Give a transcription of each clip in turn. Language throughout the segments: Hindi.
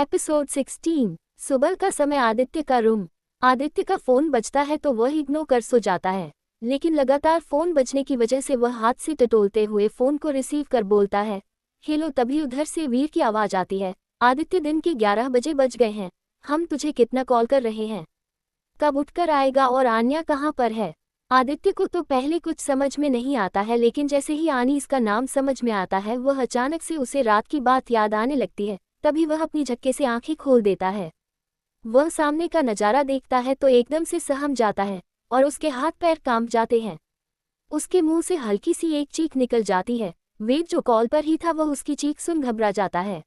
एपिसोड 16। सुबह का समय। आदित्य का रूम। आदित्य का फोन बजता है तो वह इग्नोर कर सो जाता है, लेकिन लगातार फोन बजने की वजह से वह हाथ से टटोलते हुए फोन को रिसीव कर बोलता है, हेलो। तभी उधर से वीर की आवाज आती है, आदित्य दिन के 11 बजे बज गए हैं, हम तुझे कितना कॉल कर रहे हैं, कब उठकर आएगा और आन्या कहाँ पर है। आदित्य को तो पहले कुछ समझ में नहीं आता है, लेकिन जैसे ही आनी इसका नाम समझ में आता है वह अचानक से उसे रात की बात याद आने लगती है। तभी वह अपनी झटके से आंखें खोल देता है। वह सामने का नजारा देखता है तो एकदम से सहम जाता है और उसके हाथ पैर कांप जाते हैं। उसके मुंह से हल्की सी एक चीख निकल जाती है। वेद जो कॉल पर ही था वह उसकी चीख सुन घबरा जाता है।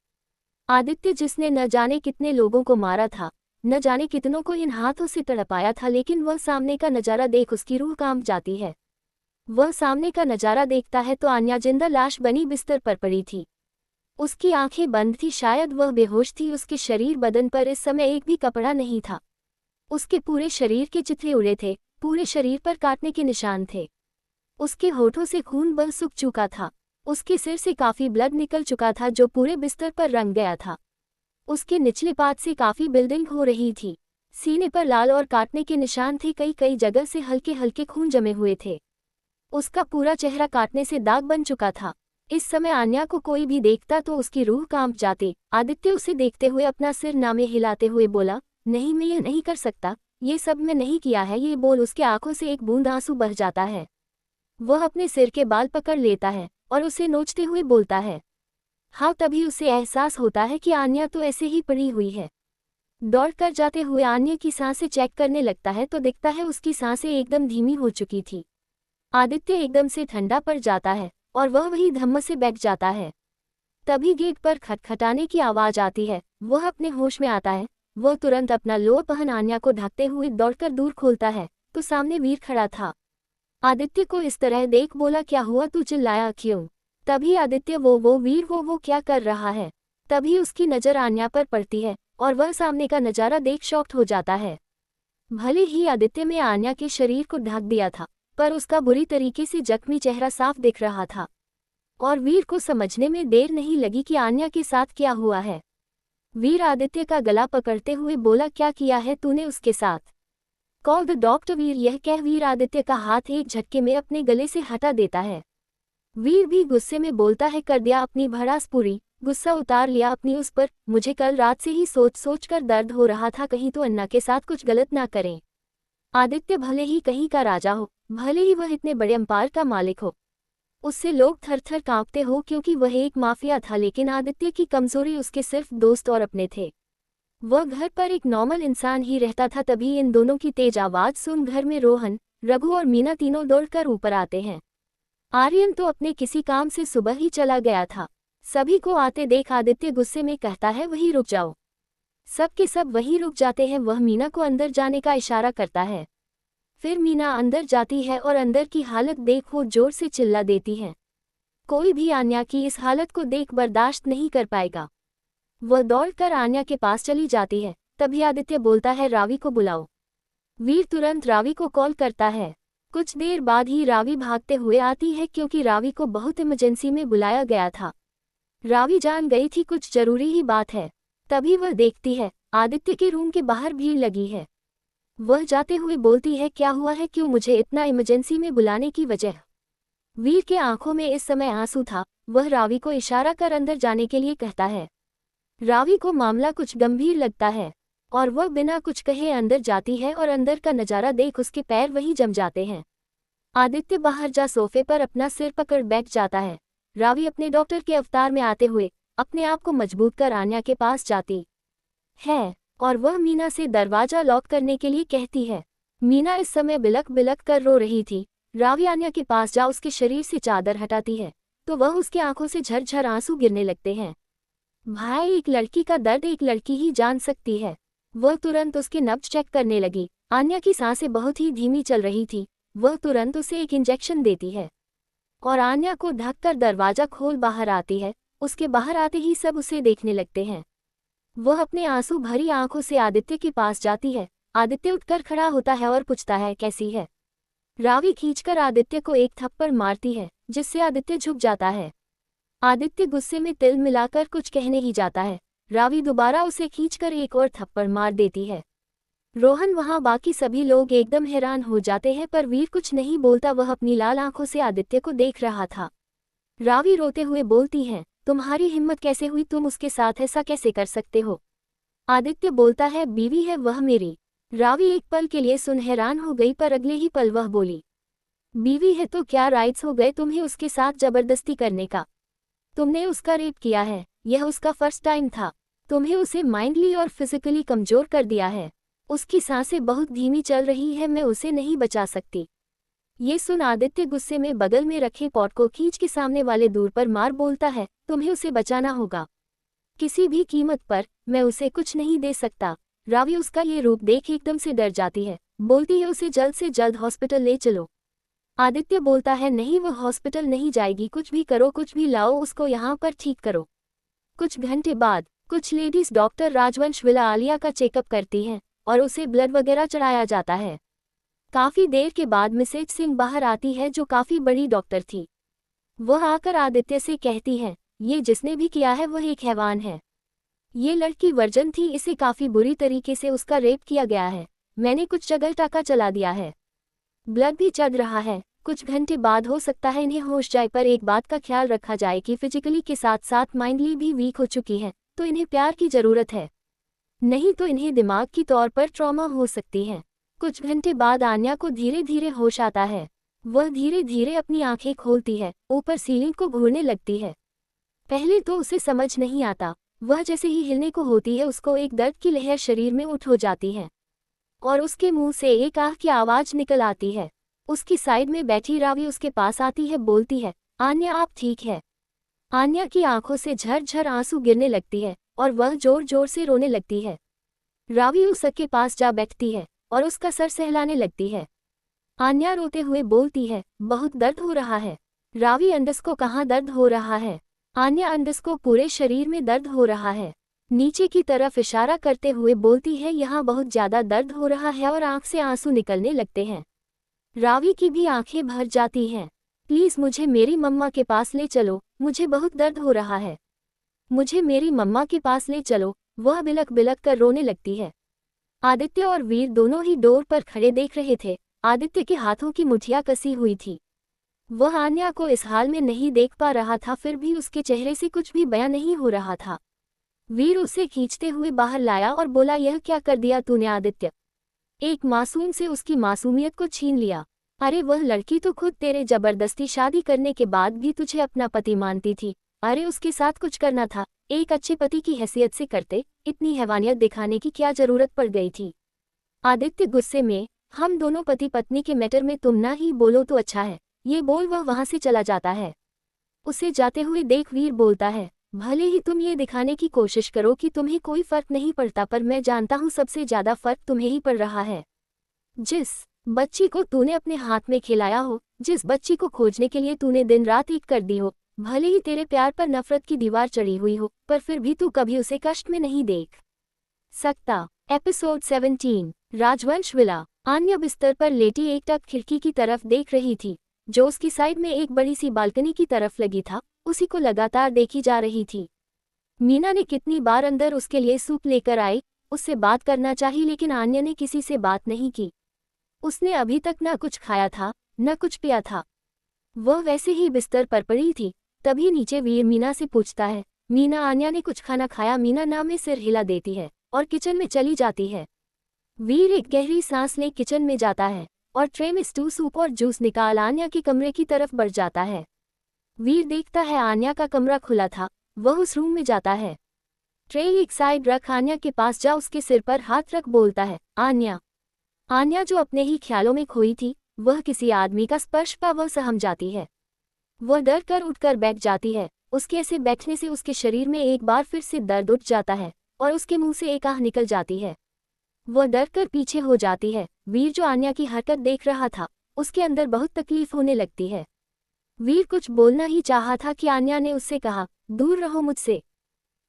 आदित्य, जिसने न जाने कितने लोगों को मारा था, न जाने कितनों को इन हाथों से तड़पाया था, लेकिन वह सामने का नजारा देख उसकी रूह कांप जाती है। वह सामने का नजारा देखता है तो आन्या जिंदा लाश बनी बिस्तर पर पड़ी थी। उसकी आंखें बंद थी, शायद वह बेहोश थी। उसके शरीर बदन पर इस समय एक भी कपड़ा नहीं था। उसके पूरे शरीर के चिथड़े उड़े थे, पूरे शरीर पर काटने के निशान थे। उसके होठों से खून बह सूख चुका था। उसके सिर से काफी ब्लड निकल चुका था जो पूरे बिस्तर पर रंग गया था। उसके निचले पार्ट से काफी ब्लीडिंग हो रही थी। सीने पर लाल और काटने के निशान थे, कई कई जगह से हल्के हल्के खून जमे हुए थे। उसका पूरा चेहरा काटने से दाग बन चुका था। इस समय आन्या को कोई भी देखता तो उसकी रूह कांप जाती। आदित्य उसे देखते हुए अपना सिर नामे हिलाते हुए बोला, नहीं, मैं ये नहीं कर सकता, ये सब मैं नहीं किया है। ये बोल उसके आंखों से एक बूंद आंसू बह जाता है। वह अपने सिर के बाल पकड़ लेता है और उसे नोचते हुए बोलता है, हाँ। तभी उसे एहसास होता है कि आन्या तो ऐसे ही पड़ी हुई है। दौड़कर जाते हुए आन्या की सांसें चेक करने लगता है तो दिखता है उसकी सांसें एकदम धीमी हो चुकी थी। आदित्य एकदम से ठंडा पड़ जाता है और वह वही धम्म से बैठ जाता है। तभी गेट पर खटखटाने की आवाज आती है। वह अपने होश में आता है। वह तुरंत अपना लोअर पहन आन्या को ढकते हुए दौड़कर दूर खोलता है तो सामने वीर खड़ा था। आदित्य को इस तरह देख बोला, क्या हुआ, तू चिल्लाया क्यों? तभी आदित्य, वो वीर, वो क्या कर रहा है? तभी उसकी नज़र आन्या पर पड़ती है और वह सामने का नज़ारा देख शॉक्ड हो जाता है। भले ही आदित्य में आन्या के शरीर को ढक दिया था, पर उसका बुरी तरीके से जख्मी चेहरा साफ दिख रहा था और वीर को समझने में देर नहीं लगी कि आन्या के साथ क्या हुआ है। वीर आदित्य का गला पकड़ते हुए बोला, क्या किया है तूने उसके साथ? Call the doctor. वीर यह कह वीर आदित्य का हाथ एक झटके में अपने गले से हटा देता है। वीर भी गुस्से में बोलता है, कर दिया अपनी भड़ास पूरी, गुस्सा उतार लिया अपनी उस पर। मुझे कल रात से ही सोच कर दर्द हो रहा था, कहीं तो अन्ना के साथ कुछ गलत ना करें। आदित्य भले ही कहीं का राजा हो, भले ही वह इतने बड़े अंपायर का मालिक हो, उससे लोग थर थर कांपते हो क्योंकि वह एक माफिया था, लेकिन आदित्य की कमजोरी उसके सिर्फ दोस्त और अपने थे। वह घर पर एक नॉर्मल इंसान ही रहता था। तभी इन दोनों की तेज आवाज सुन घर में रोहन, रघु और मीना तीनों दौड़कर ऊपर आते हैं। आर्यन तो अपने किसी काम से सुबह ही चला गया था। सभी को आते देख आदित्य गुस्से में कहता है, वहीं रुक जाओ। सब के सब वहीं रुक जाते हैं। वह मीना को अंदर जाने का इशारा करता है। फिर मीना अंदर जाती है और अंदर की हालत देख वो जोर से चिल्ला देती है। कोई भी आन्या की इस हालत को देख बर्दाश्त नहीं कर पाएगा। वह दौड़कर आन्या के पास चली जाती है। तभी आदित्य बोलता है, रावी को बुलाओ। वीर तुरंत रावी को कॉल करता है। कुछ देर बाद ही रावी भागते हुए आती है क्योंकि रावी को बहुत इमरजेंसी में बुलाया गया था। रावी जान गई थी कुछ जरूरी ही बात है। तभी वह देखती है आदित्य के रूम के बाहर भीड़ लगी है। वह जाते हुए बोलती है, क्या हुआ है, क्यों मुझे इतना इमरजेंसी में बुलाने की वजह? वीर के आंखों में इस समय आंसू था। वह रावी को इशारा कर अंदर जाने के लिए कहता है। रावी को मामला कुछ गंभीर लगता है और वह बिना कुछ कहे अंदर जाती है और अंदर का नजारा देख उसके पैर वहीं जम जाते हैं। आदित्य बाहर जा सोफे पर अपना सिर पकड़ बैठ जाता है। रावी अपने डॉक्टर के अवतार में आते हुए अपने आप को मजबूत कर आन्या के पास जाती है और वह मीना से दरवाजा लॉक करने के लिए कहती है। मीना इस समय बिलक बिलक कर रो रही थी। रावी आन्या के पास जा उसके शरीर से चादर हटाती है तो वह उसके आंखों से झरझर आंसू गिरने लगते हैं। भाई, एक लड़की का दर्द एक लड़की ही जान सकती है। वह तुरंत उसके नब्ज चेक करने लगी। आन्या की सांसें बहुत ही धीमी चल रही थी। वह तुरंत उसे एक इंजेक्शन देती है और आन्या को ढककर दरवाजा खोल बाहर आती है। उसके बाहर आते ही सब उसे देखने लगते हैं। वह अपने आंसू भरी आंखों से आदित्य के पास जाती है। आदित्य उठकर खड़ा होता है और पूछता है, कैसी है? रावी खींचकर आदित्य को एक थप्पड़ मारती है जिससे आदित्य झुक जाता है। आदित्य गुस्से में तिल मिलाकर कुछ कहने ही जाता है रावी दोबारा उसे खींचकर एक और थप्पड़ मार देती है। रोहन वहां बाकी सभी लोग एकदम हैरान हो जाते हैं, पर वीर कुछ नहीं बोलता। वह अपनी लाल आंखों से आदित्य को देख रहा था। रावी रोते हुए बोलती है, तुम्हारी हिम्मत कैसे हुई, तुम उसके साथ ऐसा कैसे कर सकते हो? आदित्य बोलता है, बीवी है वह मेरी। रावी एक पल के लिए सुन हैरान हो गई, पर अगले ही पल वह बोली, बीवी है तो क्या राइट्स हो गए तुम्हें उसके साथ जबरदस्ती करने का? तुमने उसका रेप किया है, यह उसका फर्स्ट टाइम था। तुम्हें उसे माइंडली और फिजिकली कमजोर कर दिया है। उसकी सांसें बहुत धीमी चल रही है, मैं उसे नहीं बचा सकती। ये सुन आदित्य गुस्से में बगल में रखे पॉट को खींच के सामने वाले दूर पर मार बोलता है, तुम्हें उसे बचाना होगा, किसी भी कीमत पर। मैं उसे कुछ नहीं दे सकता। रावी उसका ये रूप देख एकदम से डर जाती है, बोलती है, उसे जल्द से जल्द हॉस्पिटल ले चलो। आदित्य बोलता है, नहीं, वो हॉस्पिटल नहीं जाएगी, कुछ भी करो, कुछ भी लाओ, उसको यहाँ पर ठीक करो। कुछ घंटे बाद कुछ लेडीज डॉक्टर राजवंशविला आलिया का चेकअप करती हैं और उसे ब्लड वगैरह चढ़ाया जाता है। काफी देर के बाद मिसेज सिंह बाहर आती है, जो काफी बड़ी डॉक्टर थी। वह आकर आदित्य से कहती है, ये जिसने भी किया है वह एक हैवान है। ये लड़की वर्जन थी, इसे काफी बुरी तरीके से उसका रेप किया गया है। मैंने कुछ जगह टाका चला दिया है, ब्लड भी चढ़ रहा है। कुछ घंटे बाद हो सकता है इन्हें होश जाए, पर एक बात का ख्याल रखा जाए कि फिजिकली के साथ साथ माइंडली भी वीक हो चुकी है, तो इन्हें प्यार की जरूरत है, नहीं तो इन्हें दिमाग की तौर पर ट्रॉमा हो सकती है। कुछ घंटे बाद आन्या को धीरे धीरे होश आता है। वह धीरे धीरे अपनी आंखें खोलती है, ऊपर सीलिंग को घूरने लगती है। पहले तो उसे समझ नहीं आता, वह जैसे ही हिलने को होती है उसको एक दर्द की लहर शरीर में उठ हो जाती है और उसके मुंह से एक आह की आवाज निकल आती है। उसकी साइड में बैठी रावी उसके पास आती है, बोलती है, आन्या आप ठीक है? आन्या की आंखों से झरझर आंसू गिरने लगती है और वह जोर जोर से रोने लगती है। रावी उसके पास जा बैठती है और उसका सर सहलाने लगती है। आन्या रोते हुए बोलती है, बहुत दर्द हो रहा है। रावी, अंडस को कहाँ दर्द हो रहा है? आन्या, अंडस को पूरे शरीर में दर्द हो रहा है। नीचे की तरफ इशारा करते हुए बोलती है, यहाँ बहुत ज्यादा दर्द हो रहा है, और आंख से आंसू निकलने लगते हैं। रावी की भी आंखें भर जाती हैं। प्लीज मुझे मेरी मम्मा के पास ले चलो, मुझे बहुत दर्द हो रहा है, मुझे मेरी मम्मा के पास ले चलो। वह बिलक बिलक कर रोने लगती है। आदित्य और वीर दोनों ही डोर पर खड़े देख रहे थे। आदित्य के हाथों की मुठियां कसी हुई थी। वह आन्या को इस हाल में नहीं देख पा रहा था, फिर भी उसके चेहरे से कुछ भी बयां नहीं हो रहा था। वीर उसे खींचते हुए बाहर लाया और बोला, यह क्या कर दिया तूने आदित्य? एक मासूम से उसकी मासूमियत को छीन लिया। अरे वह लड़की तो खुद तेरे जबरदस्ती शादी करने के बाद भी तुझे अपना पति मानती थी। अरे उसके साथ कुछ करना था, एक अच्छे पति की हैसियत से करते, इतनी हैवानियत दिखाने की क्या जरूरत पड़ गई थी? आदित्य गुस्से में, हम दोनों पति पत्नी के मैटर में तुम ना ही बोलो तो अच्छा है, ये बोल वह वहां से चला जाता है। उसे जाते हुए देख वीर बोलता है, भले ही तुम ये दिखाने की कोशिश करो कि तुम्हें कोई फर्क नहीं पड़ता, पर मैं जानता हूँ सबसे ज्यादा फर्क तुम्हें ही पड़ रहा है। जिस बच्ची को तूने अपने हाथ में खिलाया हो, जिस बच्ची को खोजने के लिए तूने दिन रात एक कर दी हो, भले ही तेरे प्यार पर नफरत की दीवार चढ़ी हुई हो, पर फिर भी तू कभी उसे कष्ट में नहीं देख सकता। एपिसोड 17 राजवंशविला। आन्या बिस्तर पर लेटी एकटक खिड़की की तरफ देख रही थी, जो उसकी साइड में एक बड़ी सी बालकनी की तरफ लगी था। उसी को लगातार देखी जा रही थी। मीना ने कितनी बार अंदर उसके लिए सूप लेकर आई, उससे बात करना चाहिए, लेकिन आन्या ने किसी से बात नहीं की। उसने अभी तक न कुछ खाया था न कुछ पिया था। वह वैसे ही बिस्तर पर पड़ी थी। तभी नीचे वीर मीना से पूछता है, मीना, आन्या ने कुछ खाना खाया? मीना ना में सिर हिला देती है और किचन में चली जाती है। वीर एक गहरी सांस ले किचन में जाता है और ट्रे में स्टू, सूप और जूस निकाल आन्या के कमरे की तरफ बढ़ जाता है। वीर देखता है आन्या का कमरा खुला था। वह उस रूम में जाता है। ट्रे एक साइड रख आन्या के पास जा उसके सिर पर हाथ रख बोलता है, आन्या। आन्या जो अपने ही ख्यालों में खोई थी, वह किसी आदमी का स्पर्श पा वह सहम जाती है। वह डर कर उठकर बैठ जाती है। उसके ऐसे बैठने से उसके शरीर में एक बार फिर से दर्द उठ जाता है और उसके मुंह से एक आह निकल जाती है। वह डर कर पीछे हो जाती है। वीर जो आन्या की हरकत देख रहा था, उसके अंदर बहुत तकलीफ होने लगती है। वीर कुछ बोलना ही चाहा था कि आन्या ने उससे कहा, दूर रहो मुझसे।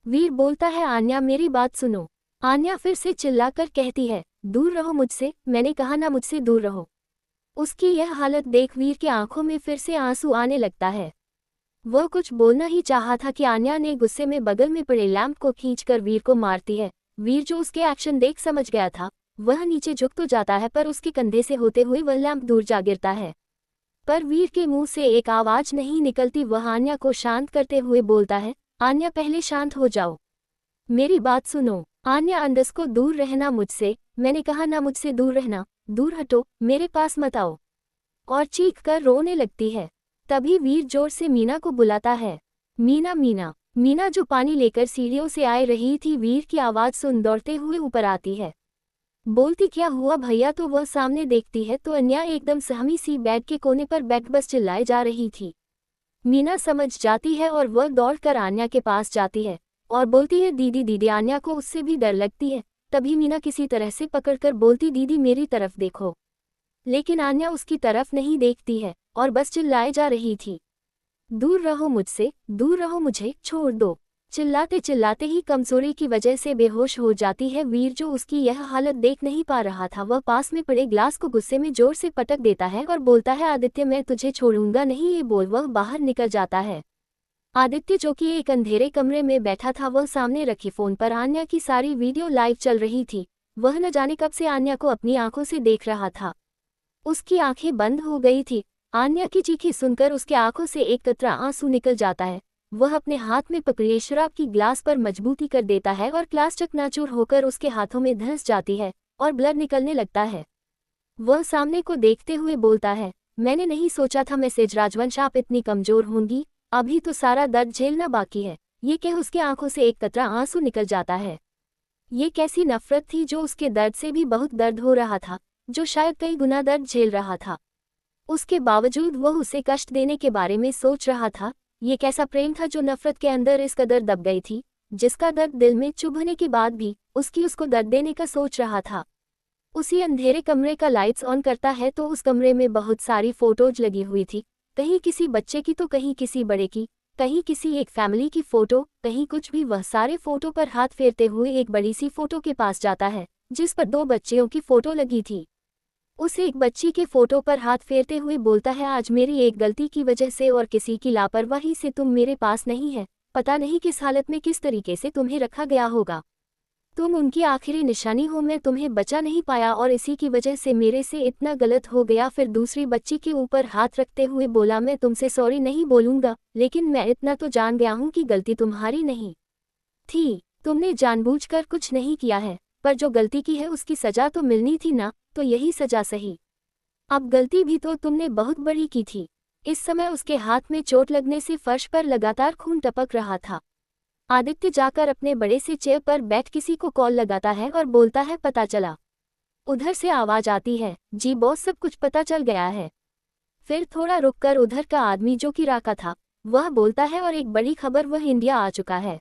वीर बोलता है, आन्या मेरी बात सुनो। आन्या फिर से चिल्लाकर कहती है, दूर रहो मुझसे, मैंने कहा ना मुझसे दूर रहो। उसकी यह हालत देख वीर की आंखों में फिर से आंसू आने लगता है। वह कुछ बोलना ही चाहा था कि आन्या ने गुस्से में बगल में पड़े लैंप को खींचकर वीर को मारती है। वीर जो उसके एक्शन देख समझ गया था, वह नीचे झुक तो जाता है पर उसके कंधे से होते हुए वह लैंप दूर जा गिरता है। पर वीर के मुंह से एक आवाज नहीं निकलती। वह आन्या को शांत करते हुए बोलता है, आन्या पहले शांत हो जाओ, मेरी बात सुनो। आन्या अंदस को दूर रहना मुझसे, मैंने कहा ना मुझसे दूर रहना, दूर हटो, मेरे पास मत आओ, और चीख कर रोने लगती है। तभी वीर जोर से मीना को बुलाता है। मीना मीना मीना जो पानी लेकर सीढ़ियों से आ रही थी, वीर की आवाज सुन दौड़ते हुए ऊपर आती है। बोलती क्या हुआ भैया, तो वह सामने देखती है तो अन्या एकदम सहमी सी बेड के कोने पर बैठ बस चिल्लाए जा रही थी। मीना समझ जाती है और वह दौड़कर आन्या के पास जाती है और बोलती है दीदी दीदी। आन्या को उससे भी डर लगती है। तभी मीना किसी तरह से पकड़कर बोलती दीदी मेरी तरफ देखो, लेकिन आन्या उसकी तरफ नहीं देखती है और बस चिल्लाए जा रही थी, दूर रहो मुझसे, दूर रहो, मुझे छोड़ दो। चिल्लाते चिल्लाते ही कमजोरी की वजह से बेहोश हो जाती है। वीर जो उसकी यह हालत देख नहीं पा रहा था, वह पास में पड़े ग्लास को गुस्से में जोर से पटक देता है और बोलता है आदित्य मैं तुझे छोड़ूंगा नहीं। ये बोल वह बाहर निकल जाता है। आदित्य जो कि एक अंधेरे कमरे में बैठा था, वह सामने रखी फोन पर आन्या की सारी वीडियो लाइव चल रही थी। वह न जाने कब से आन्या को अपनी आंखों से देख रहा था। उसकी आंखें बंद हो गई थी। आन्या की चीखी सुनकर उसके आंखों से एक कतरा आंसू निकल जाता है। वह अपने हाथ में पकड़े शराब की ग्लास पर मजबूती कर देता है और ग्लास चकनाचूर होकर उसके हाथों में धंस जाती है और ब्लड निकलने लगता है। वह सामने को देखते हुए बोलता है, मैंने नहीं सोचा था मिसेज राजवंश आप इतनी कमजोर होंगी, अभी तो सारा दर्द झेलना बाकी है। ये कह उसके आंखों से एक कतरा आंसू निकल जाता है। ये कैसी नफरत थी जो उसके दर्द से भी बहुत दर्द हो रहा था, जो शायद कई गुना दर्द झेल रहा था। उसके बावजूद वह उसे कष्ट देने के बारे में सोच रहा था। ये कैसा प्रेम था जो नफरत के अंदर इस कदर दब गई थी, जिसका दर्द दिल में चुभने के बाद भी उसको दर्द देने का सोच रहा था। उसी अंधेरे कमरे का लाइट्स ऑन करता है तो उस कमरे में बहुत सारी फोटोज लगी हुई थी, कहीं किसी बच्चे की तो कहीं किसी बड़े की, कहीं किसी एक फैमिली की फोटो, कहीं कुछ भी। वह सारे फोटो पर हाथ फेरते हुए एक बड़ी सी फोटो के पास जाता है जिस पर 2 बच्चियों की फोटो लगी थी। उस एक बच्ची के फोटो पर हाथ फेरते हुए बोलता है आज मेरी एक गलती की वजह से और किसी की लापरवाही से तुम मेरे पास नहीं है। पता नहीं किस हालत में किस तरीके से तुम्हें रखा गया होगा। तुम उनकी आखिरी निशानी हो, मैं तुम्हें बचा नहीं पाया और इसी की वजह से मेरे से इतना गलत हो गया। फिर दूसरी बच्ची के ऊपर हाथ रखते हुए बोला मैं तुमसे सॉरी नहीं बोलूंगा, लेकिन मैं इतना तो जान गया हूं कि गलती तुम्हारी नहीं थी, तुमने जानबूझकर कुछ नहीं किया है, पर जो गलती की है उसकी सजा तो मिलनी थी ना, तो यही सजा सही। अब गलती भी तो तुमने बहुत बड़ी की थी। इस समय उसके हाथ में चोट लगने से फर्श पर लगातार खून टपक रहा था। आदित्य जाकर अपने बड़े से चेयर पर बैठ किसी को कॉल लगाता है और बोलता है पता चला। उधर से आवाज आती है, जी बॉस सब कुछ पता चल गया है। फिर थोड़ा रुककर उधर का आदमी जो कि राका था, वह बोलता है और एक बड़ी खबर, वह इंडिया आ चुका है।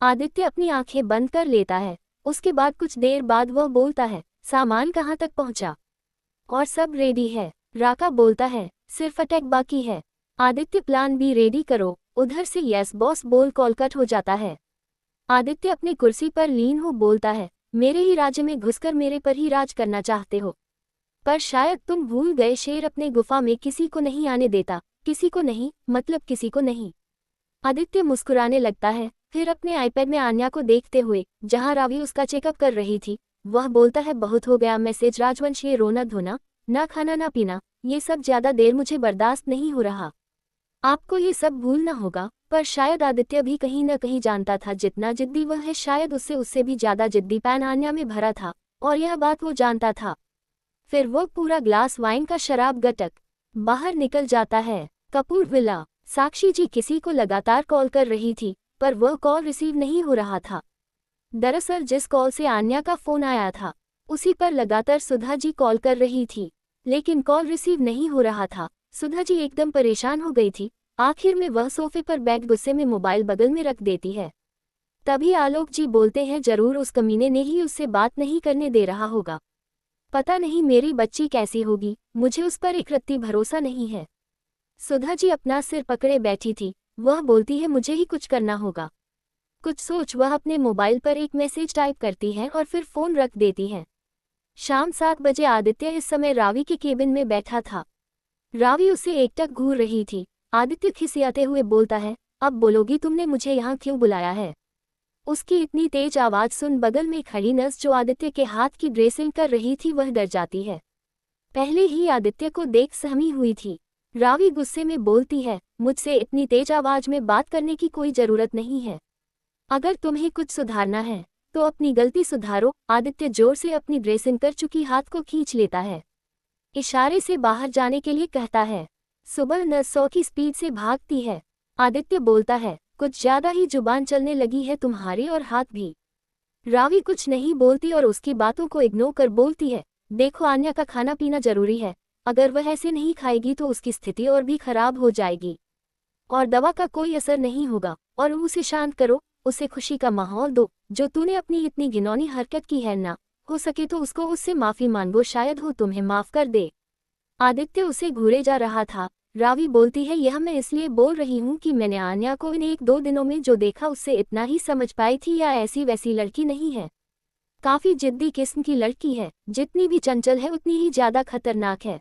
आदित्य अपनी आंखें बंद कर लेता है। उसके बाद कुछ देर बाद वह बोलता है सामान कहाँ तक पहुंचा? और सब रेडी है। राका बोलता है सिर्फ अटैक बाकी है। आदित्य प्लान बी रेडी करो। उधर से यस बॉस बोल कॉल कट हो जाता है। आदित्य अपनी कुर्सी पर लीन हो बोलता है मेरे ही राज्य में घुसकर मेरे पर ही राज करना चाहते हो, पर शायद तुम भूल गए शेर अपने गुफा में किसी को नहीं आने देता। किसी को नहीं मतलब किसी को नहीं। आदित्य मुस्कुराने लगता है। फिर अपने आईपैड में आन्या को देखते हुए, जहां रावी उसका चेकअप कर रही थी, वह बोलता है बहुत हो गया मैसेज राजवंश, ये रोना धोना, ना खाना ना पीना, ये सब ज्यादा देर मुझे बर्दाश्त नहीं हो रहा। आपको ये सब भूलना होगा। पर शायद आदित्य भी कहीं न कहीं जानता था जितना जिद्दी वह है, शायद उससे भी ज्यादा जिद्दी पैन आन्या में भरा था, और यह बात वो जानता था। फिर वो पूरा ग्लास वाइन का शराब गटक बाहर निकल जाता है। कपूर विला। साक्षी जी किसी को लगातार कॉल कर रही थी, पर वह कॉल रिसीव नहीं हो रहा था। दरअसल जिस कॉल से आन्या का फोन आया था, उसी पर लगातार सुधा जी कॉल कर रही थी, लेकिन कॉल रिसीव नहीं हो रहा था। सुधा जी एकदम परेशान हो गई थी। आखिर में वह सोफे पर बैठ गुस्से में मोबाइल बगल में रख देती है। तभी आलोक जी बोलते हैं जरूर उस कमीने ने ही उससे बात नहीं करने दे रहा होगा। पता नहीं मेरी बच्ची कैसी होगी, मुझे उस पर एक रत्ती भरोसा नहीं है। सुधा जी अपना सिर पकड़े बैठी थी। वह बोलती है मुझे ही कुछ करना होगा। कुछ सोच वह अपने मोबाइल पर एक मैसेज टाइप करती है और फिर फोन रख देती है। शाम 7 बजे आदित्य इस समय रावी के केबिन में बैठा था। रावी उसे एकटक घूर रही थी। आदित्य खिसियाते हुए बोलता है, अब बोलोगी तुमने मुझे यहाँ क्यों बुलाया है? उसकी इतनी तेज आवाज सुन बगल में खड़ी नर्स जो आदित्य के हाथ की ड्रेसिंग कर रही थी वह डर जाती है। पहले ही आदित्य को देख सहमी हुई थी। रावी गुस्से में बोलती है, मुझसे इतनी तेज आवाज में बात करने की कोई जरूरत नहीं है। अगर तुम्हें कुछ सुधारना है तो अपनी गलती सुधारो। आदित्य जोर से अपनी ड्रेसिंग कर चुकी हाथ को खींच लेता है, इशारे से बाहर जाने के लिए कहता है। सुबह नर्स 100 की स्पीड से भागती है। आदित्य बोलता है, कुछ ज्यादा ही जुबान चलने लगी है तुम्हारी और हाथ भी। रावी कुछ नहीं बोलती और उसकी बातों को इग्नोर कर बोलती है, देखो आन्या का खाना पीना जरूरी है, अगर वह ऐसे नहीं खाएगी तो उसकी स्थिति और भी खराब हो जाएगी और दवा का कोई असर नहीं होगा। और उसे शांत करो, उसे खुशी का माहौल दो। जो तूने अपनी इतनी घिनौनी हरकत की है ना, हो सके तो उसको उससे माफी मांगो, शायद वो तुम्हें माफ कर दे। आदित्य उसे घूरे जा रहा था। रावी बोलती है, यह मैं इसलिए बोल रही हूँ कि मैंने आन्या को इन 1-2 दिनों में जो देखा उससे इतना ही समझ पाई थी, या ऐसी वैसी लड़की नहीं है। काफी जिद्दी किस्म की लड़की है, जितनी भी चंचल है उतनी ही ज्यादा खतरनाक है।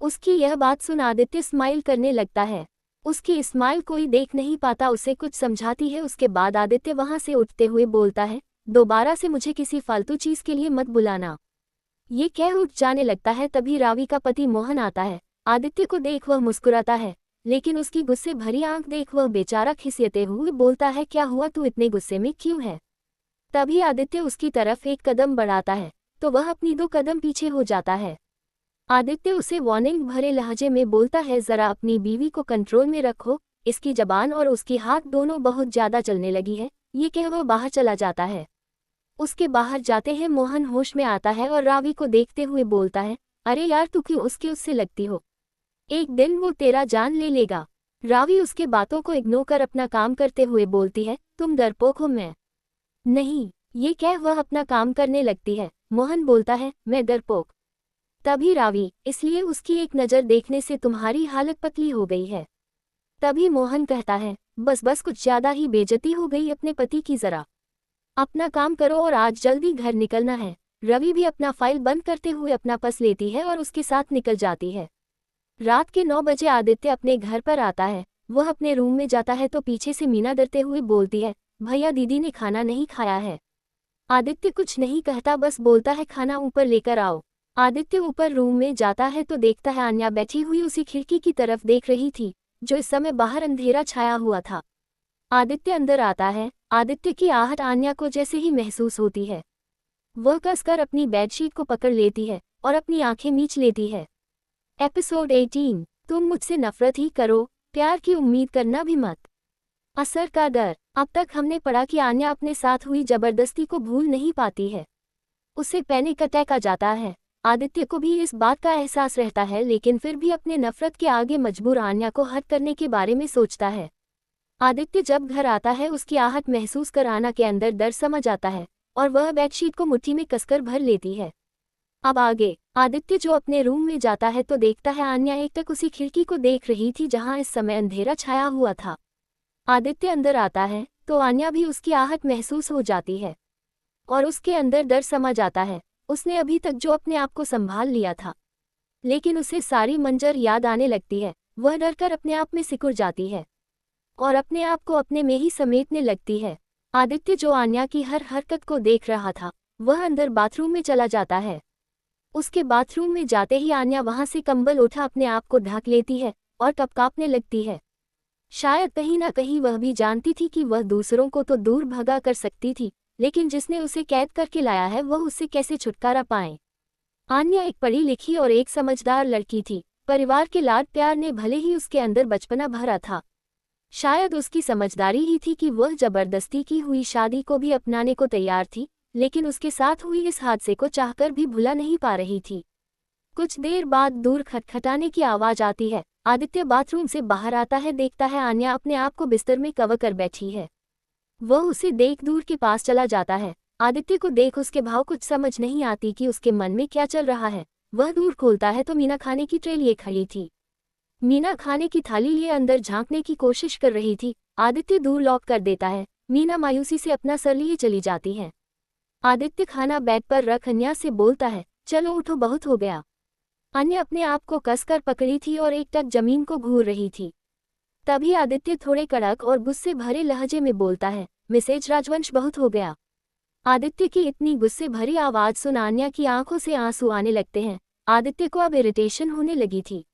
उसकी यह बात सुन आदित्य स्माइल करने लगता है। उसकी स्माइल कोई देख नहीं पाता, उसे कुछ समझाती है। उसके बाद आदित्य वहां से उठते हुए बोलता है, दोबारा से मुझे किसी फालतू चीज के लिए मत बुलाना। ये कह उठ जाने लगता है। तभी रावी का पति मोहन आता है। आदित्य को देख वह मुस्कुराता है, लेकिन उसकी गुस्से भरी आंख देख वह बेचारा खिसियते हुए बोलता है, क्या हुआ, तू इतने गुस्से में क्यों है? तभी आदित्य उसकी तरफ एक कदम बढ़ाता है तो वह अपनी 2 कदम पीछे हो जाता है। आदित्य उसे वार्निंग भरे लहजे में बोलता है, जरा अपनी बीवी को कंट्रोल में रखो, इसकी जबान और उसकी हाथ दोनों बहुत ज्यादा चलने लगी है। ये कह वह बाहर चला जाता है। उसके बाहर जाते हैं मोहन होश में आता है और रावी को देखते हुए बोलता है, अरे यार तू क्यों उससे लगती हो, एक दिन वो तेरा जान ले लेगा। रावी उसके बातों को इग्नोर कर अपना काम करते हुए बोलती है, तुम डरपोक हो। मैं नहीं, ये कह वह अपना काम करने लगती है। मोहन बोलता है, मैं डरपोक? तभी रावी, इसलिए उसकी एक नज़र देखने से तुम्हारी हालत पतली हो गई है। तभी मोहन कहता है, बस बस कुछ ज्यादा ही बेइज्जती हो गई अपने पति की, जरा अपना काम करो और आज जल्दी घर निकलना है। रवि भी अपना फाइल बंद करते हुए अपना पर्स लेती है और उसके साथ निकल जाती है। रात के 9 बजे आदित्य अपने घर पर आता है। वह अपने रूम में जाता है तो पीछे से मीना डरते हुए बोलती है, भैया दीदी ने खाना नहीं खाया है। आदित्य कुछ नहीं कहता, बस बोलता है, खाना ऊपर लेकर आओ। आदित्य ऊपर रूम में जाता है तो देखता है आन्या बैठी हुई उसी खिड़की की तरफ देख रही थी जो इस समय बाहर अंधेरा छाया हुआ था। आदित्य अंदर आता है। आदित्य की आहट आन्या को जैसे ही महसूस होती है। वह कसकर अपनी बेडशीट को पकड़ लेती है और अपनी आंखें मीच लेती है। एपिसोड 18, तुम मुझसे नफरत ही करो, प्यार की उम्मीद करना भी मत। असर का डर। अब तक हमने पढ़ा कि आन्या अपने साथ हुई जबरदस्ती को भूल नहीं पाती है। उसे पैनिक अटैक आ जाता है। आदित्य को भी इस बात का एहसास रहता है, लेकिन फिर भी अपने नफरत के आगे मजबूर आन्या को हट करने के बारे में सोचता है। आदित्य जब घर आता है उसकी आहट महसूस कर आन्या के अंदर डर समझ आता है और वह बेडशीट को मुट्ठी में कसकर भर लेती है। अब आगे आदित्य जो अपने रूम में जाता है तो देखता है आन्या एकटक उसी खिड़की को देख रही थी जहां इस समय अंधेरा छाया हुआ था। आदित्य अंदर आता है तो आन्या भी उसकी आहट महसूस हो जाती है और उसके अंदर डर समझ आता है। उसने अभी तक जो अपने आप को संभाल लिया था, लेकिन उसे सारी मंजर याद आने लगती है। वह डरकर अपने आप में सिकुड़ जाती है और अपने आप को अपने में ही समेटने लगती है। आदित्य जो आन्या की हर हरकत को देख रहा था वह अंदर बाथरूम में चला जाता है। उसके बाथरूम में जाते ही आन्या वहां से कंबल उठा अपने आप को ढक लेती है और कँपने लगती है। शायद कहीं ना कहीं वह भी जानती थी कि वह दूसरों को तो दूर भगा कर सकती थी, लेकिन जिसने उसे कैद करके लाया है वह उससे कैसे छुटकारा पाए। आन्या एक पढ़ी लिखी और एक समझदार लड़की थी। परिवार के लाड प्यार ने भले ही उसके अंदर बचपना भरा था, शायद उसकी समझदारी ही थी कि वह जबरदस्ती की हुई शादी को भी अपनाने को तैयार थी, लेकिन उसके साथ हुई इस हादसे को चाहकर भी भुला नहीं पा रही थी। कुछ देर बाद दूर खटखटाने की आवाज आती है। आदित्य बाथरूम से बाहर आता है, देखता है आन्या अपने आप को बिस्तर में कवर कर बैठी है। वह उसे देख दूर के पास चला जाता है। आदित्य को देख उसके भाव कुछ समझ नहीं आती कि उसके मन में क्या चल रहा है। वह दूर खोलता है तो मीना खाने की ट्रे लिए खड़ी थी। मीना खाने की थाली लिए अंदर झांकने की कोशिश कर रही थी। आदित्य दूर लॉक कर देता है। मीना मायूसी से अपना सर लिए चली जाती है। आदित्य खाना बेड पर रख अन्या से बोलता है, चलो उठो, बहुत हो गया। अन्या अपने आप को कसकर पकड़ी थी और एकटक जमीन को घूर रही थी। तभी आदित्य थोड़े कड़क और गुस्से भरे लहजे में बोलता है, मिसेज राजवंश बहुत हो गया। आदित्य की इतनी गुस्से भरी आवाज सुन आन्या की आंखों से आंसू आने लगते हैं। आदित्य को अब इरिटेशन होने लगी थी।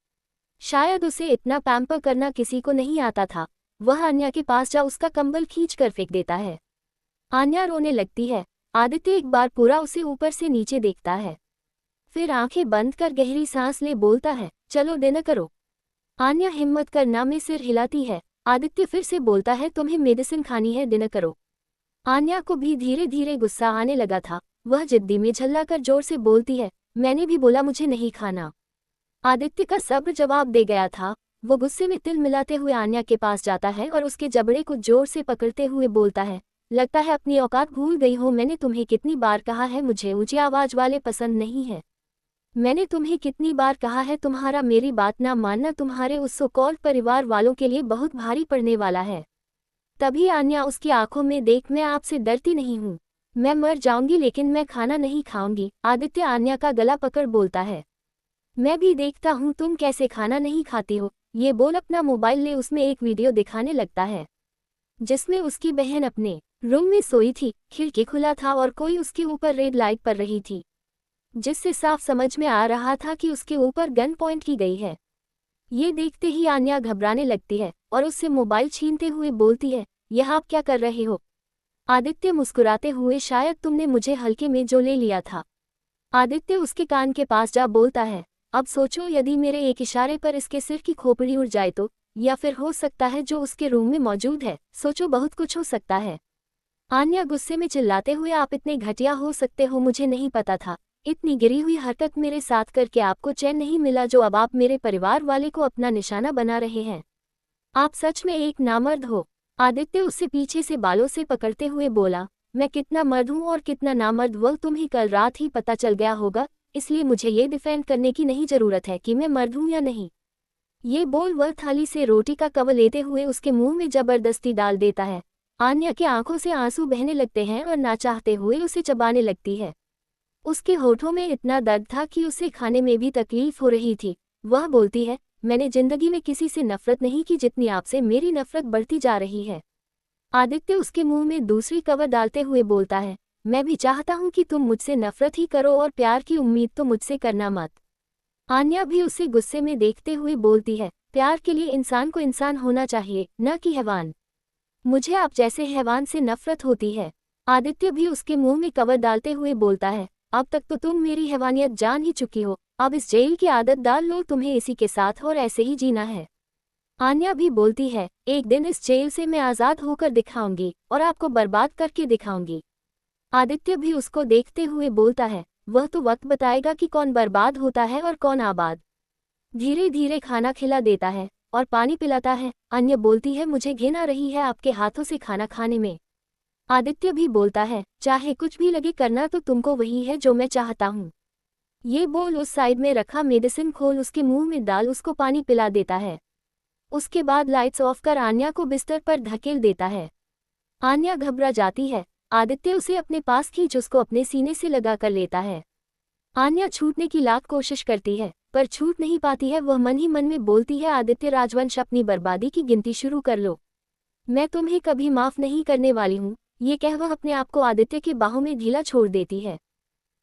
शायद उसे इतना पैम्पर करना किसी को नहीं आता था। वह आन्या के पास जा उसका कंबल खींच कर फेंक देता है। आन्या रोने लगती है। आदित्य एक बार पूरा उसे ऊपर से नीचे देखता है, फिर आंखें बंद कर गहरी सांस ले बोलता है, चलो डिनर करो। आन्या हिम्मत कर ना में सिर हिलाती है। आदित्य फिर से बोलता है, तुम्हें मेडिसिन खानी है, डिनर करो। आन्या को भी धीरे धीरे गुस्सा आने लगा था। वह जिद्दी में झल्लाकर जोर से बोलती है, मैंने भी बोला मुझे नहीं खाना। आदित्य का सब्र जवाब दे गया था। वो गुस्से में तिल मिलाते हुए आन्या के पास जाता है और उसके जबड़े को जोर से पकड़ते हुए बोलता है, लगता है अपनी औकात भूल गई हो। मैंने तुम्हें कितनी बार कहा है मुझे ऊंची आवाज वाले पसंद नहीं है। मैंने तुम्हें कितनी बार कहा है तुम्हारा मेरी बात ना मानना तुम्हारे उस सो कॉल्ड परिवार वालों के लिए बहुत भारी पड़ने वाला है। तभी आन्या उसकी आंखों में देख, मैं आपसे डरती नहीं हूँ, मैं मर जाऊंगी लेकिन मैं खाना नहीं खाऊंगी। आदित्य आन्या का गला पकड़ बोलता है, मैं भी देखता हूँ तुम कैसे खाना नहीं खाती हो। ये बोल अपना मोबाइल ले उसमें एक वीडियो दिखाने लगता है जिसमें उसकी बहन अपने रूम में सोई थी। खिड़की खुला था और कोई उसके ऊपर रेड लाइट पड़ रही थी, जिससे साफ समझ में आ रहा था कि उसके ऊपर गन पॉइंट की गई है। ये देखते ही आन्या घबराने लगती है और उससे मोबाइल छीनते हुए बोलती है, यह आप क्या कर रहे हो? आदित्य मुस्कुराते हुए, शायद तुमने मुझे हल्के में जो ले लिया था। आदित्य उसके कान के पास जा बोलता है, अब सोचो यदि मेरे एक इशारे पर इसके सिर की खोपड़ी उड़ जाए तो, या फिर हो सकता है जो उसके रूम में मौजूद है। सोचो बहुत कुछ हो सकता है। आन्या गुस्से में चिल्लाते हुए, आप इतने घटिया हो सकते हो, मुझे नहीं पता था। इतनी गिरी हुई हरकत मेरे साथ करके आपको चैन नहीं मिला जो अब आप मेरे परिवार वाले को अपना निशाना बना रहे हैं। आप सच में एक नामर्द हो। आदित्य उससे पीछे से बालों से पकड़ते हुए बोला, मैं कितना मर्द हूँ और कितना नामर्द वह तुम्हें कल रात ही पता चल गया होगा, इसलिए मुझे ये डिफेंड करने की नहीं जरूरत है कि मैं मर्द हूँ या नहीं। ये बोल वह थाली से रोटी का कवर लेते हुए उसके मुंह में जबरदस्ती डाल देता है। आन्या की आंखों से आंसू बहने लगते हैं और ना चाहते हुए उसे चबाने लगती है। उसके होठों में इतना दर्द था कि उसे खाने में भी तकलीफ हो रही थी। वह बोलती है, मैंने जिंदगी में किसी से नफरत नहीं की जितनी आपसे मेरी नफरत बढ़ती जा रही है। आदित्य उसके मुंह में दूसरी कवर डालते हुए बोलता है, मैं भी चाहता हूं कि तुम मुझसे नफरत ही करो और प्यार की उम्मीद तो मुझसे करना मत। आन्या भी उसे गुस्से में देखते हुए बोलती है, प्यार के लिए इंसान को इंसान होना चाहिए, न कि हैवान। मुझे आप जैसे हैवान से नफरत होती है। आदित्य भी उसके मुंह में कवर डालते हुए बोलता है, अब तक तो तुम मेरी हैवानियत जान ही चुकी हो, अब इस जेल की आदत डाल लो, तुम्हें इसी के साथ और ऐसे ही जीना है। आन्या भी बोलती है, एक दिन इस जेल से मैं आज़ाद होकर दिखाऊंगी और आपको बर्बाद करके दिखाऊंगी। आदित्य भी उसको देखते हुए बोलता है, वह तो वक्त बताएगा कि कौन बर्बाद होता है और कौन आबाद। धीरे धीरे खाना खिला देता है और पानी पिलाता है। अन्य बोलती है, मुझे घिन आ रही है आपके हाथों से खाना खाने में। आदित्य भी बोलता है, चाहे कुछ भी लगे करना तो तुमको वही है जो मैं चाहता हूँ। ये बोल उस साइड में रखा मेडिसिन खोल उसके मुंह में डाल उसको पानी पिला देता है। उसके बाद लाइट्स ऑफ कर आन्या को बिस्तर पर धकेल देता है। आन्या घबरा जाती है। आदित्य उसे अपने पास खींच उसको अपने सीने से लगा कर लेता है। आन्या छूटने की लाख कोशिश करती है पर छूट नहीं पाती है। वह मन ही मन में बोलती है, आदित्य राजवंश अपनी बर्बादी की गिनती शुरू कर लो, मैं तुम्हें कभी माफ नहीं करने वाली हूँ। ये कह वह अपने आप को आदित्य की बाहों में ढीला छोड़ देती है,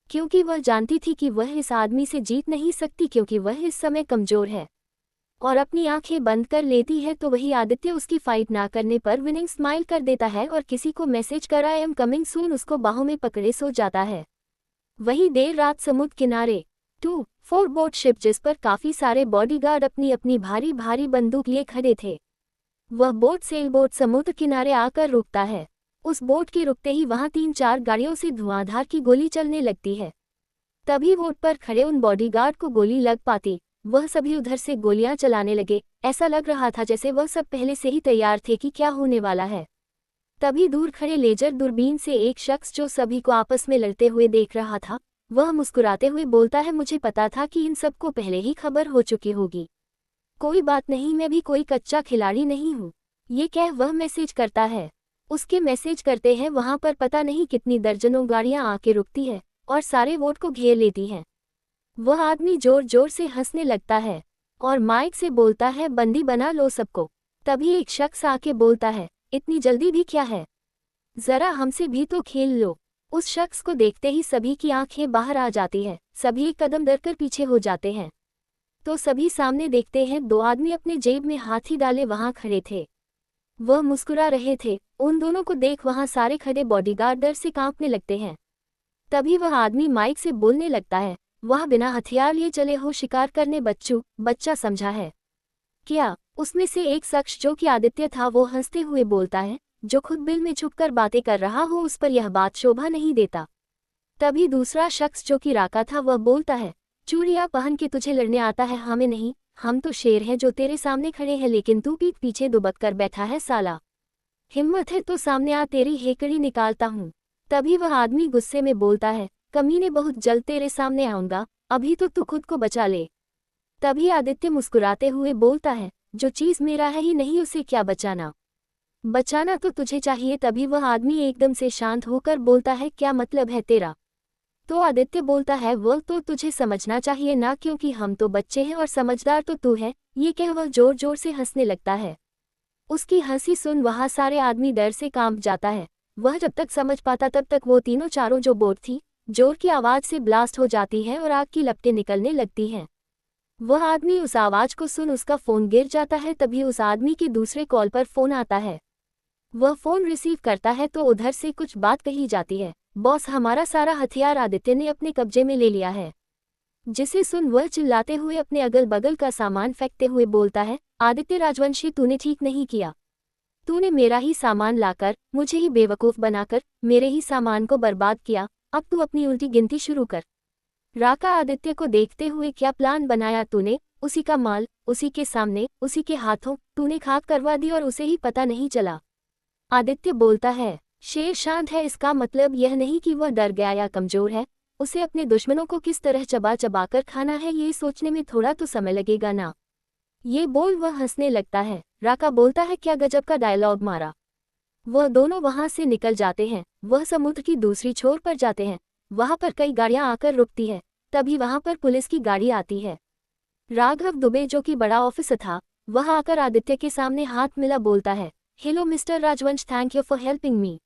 क्योंकि वह जानती थी कि वह इस आदमी से जीत नहीं सकती, क्योंकि वह इस समय कमजोर है। और अपनी आंखें बंद कर लेती है तो वही आदित्य उसकी फाइट ना करने पर विनिंग स्माइल कर देता है और किसी को मैसेज कर आई एम कमिंग सून उसको बाहों में पकड़े सो जाता है। वही देर रात समुद्र किनारे 2-4 बोट शिप जिस पर काफी सारे बॉडीगार्ड अपनी अपनी भारी भारी बंदूक लिए खड़े थे। वह बोट सेल बोट समुद्र किनारे आकर रुकता है। उस बोट के रुकते ही वहां 3-4 गाड़ियों से धुआंधार की गोली चलने लगती है। तभी बोट पर खड़े उन बॉडीगार्ड को गोली लग पाती। वह सभी उधर से गोलियां चलाने लगे। ऐसा लग रहा था जैसे वह सब पहले से ही तैयार थे कि क्या होने वाला है। तभी दूर खड़े लेजर दूरबीन से एक शख्स जो सभी को आपस में लड़ते हुए देख रहा था, वह मुस्कुराते हुए बोलता है, मुझे पता था कि इन सबको पहले ही खबर हो चुकी होगी। कोई बात नहीं, मैं भी कोई कच्चा खिलाड़ी नहीं हूँ। ये कह वह मैसेज करता है। उसके मैसेज करते हैं वहां पर पता नहीं कितनी दर्जनों गाड़ियां आके रुकती है और सारे वोट को घेर लेती हैं। वह आदमी जोर जोर से हंसने लगता है और माइक से बोलता है, बंदी बना लो सबको। तभी एक शख्स आके बोलता है, इतनी जल्दी भी क्या है, जरा हमसे भी तो खेल लो। उस शख्स को देखते ही सभी की आंखें बाहर आ जाती है, सभी एक कदम डरकर पीछे हो जाते हैं। तो सभी सामने देखते हैं, दो आदमी अपने जेब में हाथ ही डाले वहां खड़े थे। वह मुस्कुरा रहे थे। उन दोनों को देख वहां सारे खड़े बॉडीगार्ड डर से कांपने लगते हैं। तभी वह आदमी माइक से बोलने लगता है, वह बिना हथियार लिए चले हो शिकार करने बच्चा समझा है क्या। उसमें से एक शख्स जो कि आदित्य था वो हंसते हुए बोलता है, जो खुद बिल में छुपकर बातें कर रहा हो उस पर यह बात शोभा नहीं देता। तभी दूसरा शख्स जो कि राका था वह बोलता है, चूड़ियां पहन के तुझे लड़ने आता है, हमें नहीं, हम तो शेर हैं जो तेरे सामने खड़े हैं, लेकिन तू पीठ पीछे दुबक कर बैठा है साला। हिम्मत है तो सामने आ, तेरी हेकड़ी निकालता हूँ। तभी वह आदमी गुस्से में बोलता है, कमीने बहुत जल्द तेरे सामने आऊंगा, अभी तो तू खुद को बचा ले। तभी आदित्य मुस्कुराते हुए बोलता है, जो चीज मेरा है ही नहीं उसे क्या बचाना, बचाना तो तुझे चाहिए। तभी वह आदमी एकदम से शांत होकर बोलता है, क्या मतलब है तेरा। तो आदित्य बोलता है, वह तो तुझे समझना चाहिए ना, क्योंकि हम तो बच्चे हैं और समझदार तो तू है। ये कह वह जोर जोर से हंसने लगता है। उसकी हंसी सुन वहाँ सारे आदमी डर से कांप जाता है। वह जब तक समझ पाता तब तक वो तीनों चारों जो बोट थी, जोर की आवाज से ब्लास्ट हो जाती है और आग की लपटें निकलने लगती हैं। वह आदमी उस आवाज को सुन उसका फोन गिर जाता है। तभी उस आदमी के दूसरे कॉल पर फोन आता है। वह फोन रिसीव करता है तो उधर से कुछ बात कही जाती है, बॉस हमारा सारा हथियार आदित्य ने अपने कब्जे में ले लिया है। जिसे सुन वह चिल्लाते हुए अपने अगल बगल का सामान फेंकते हुए बोलता है, आदित्य राजवंशी तूने ठीक नहीं किया। तूने मेरा ही सामान लाकर, मुझे ही बेवकूफ़ बनाकर मेरे ही सामान को बर्बाद किया। अब तू अपनी उल्टी गिनती शुरू कर। राका आदित्य को देखते हुए, क्या प्लान बनाया तूने, उसी का माल, उसी के सामने, उसी के हाथों तूने खाक करवा दी और उसे ही पता नहीं चला। आदित्य बोलता है, शेर शांत है इसका मतलब यह नहीं कि वह डर गया या कमजोर है। उसे अपने दुश्मनों को किस तरह चबा चबा कर खाना है ये सोचने में थोड़ा तो समय लगेगा ना। ये बोल वह हंसने लगता है। राका बोलता है, क्या गजब का डायलॉग मारा। वह दोनों वहां से निकल जाते हैं। वह समुद्र की दूसरी छोर पर जाते हैं। वहां पर कई गाड़ियां आकर रुकती है। तभी वहां पर पुलिस की गाड़ी आती है। राघव दुबे जो कि बड़ा ऑफिसर था, वह आकर आदित्य के सामने हाथ मिला बोलता है, हेलो मिस्टर राजवंश, thank you for helping me.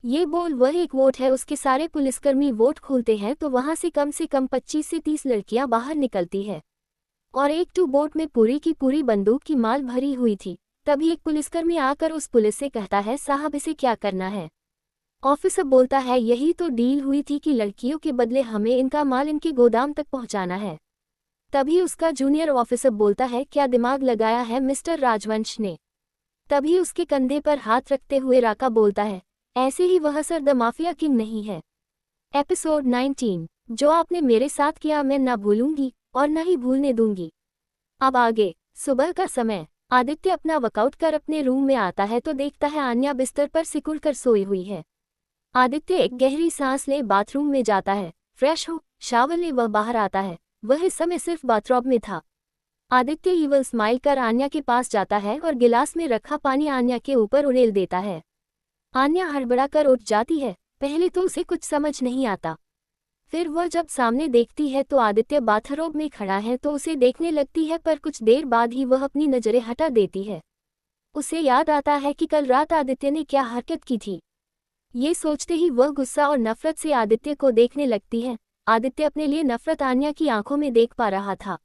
ये बोल वह एक वोट है, उसके सारे पुलिसकर्मी वोट खोलते हैं तो वहां से कम 25 से 30 लड़कियां बाहर निकलती है और एक टू बोट में पूरी की पूरी बंदूक की माल भरी हुई थी। तभी एक पुलिसकर्मी आकर उस पुलिस से कहता है, साहब इसे क्या करना है। ऑफिसर बोलता है, यही तो डील हुई थी कि लड़कियों के बदले हमें इनका माल इनके गोदाम तक पहुंचाना है। तभी उसका जूनियर ऑफिसर बोलता है, क्या दिमाग लगाया है मिस्टर राजवंश ने। तभी उसके कंधे पर हाथ रखते हुए राका बोलता है, ऐसे ही वह सर द माफिया किंग नहीं है। एपिसोड 19, जो आपने मेरे साथ किया मैं ना भूलूंगी और न ही भूलने दूंगी। अब आगे। सुबह का समय। आदित्य अपना वर्कआउट कर अपने रूम में आता है तो देखता है आन्या बिस्तर पर सिकुड़ कर सोई हुई है। आदित्य एक गहरी सांस ले बाथरूम में जाता है, फ्रेश हो शावर ले वह बाहर आता है। वह इस समय सिर्फ बाथरूम में था। आदित्य ईवल स्माइल कर आन्या के पास जाता है और गिलास में रखा पानी आन्या के ऊपर उड़ेल देता है। आन्या हड़बड़ा कर उठ जाती है। पहले तो उसे कुछ समझ नहीं आता, फिर वह जब सामने देखती है तो आदित्य बाथरोब में खड़ा है तो उसे देखने लगती है, पर कुछ देर बाद ही वह अपनी नजरें हटा देती है। उसे याद आता है कि कल रात आदित्य ने क्या हरकत की थी। ये सोचते ही वह गुस्सा और नफरत से आदित्य को देखने लगती है। आदित्य अपने लिए नफरत आन्या की आंखों में देख पा रहा था।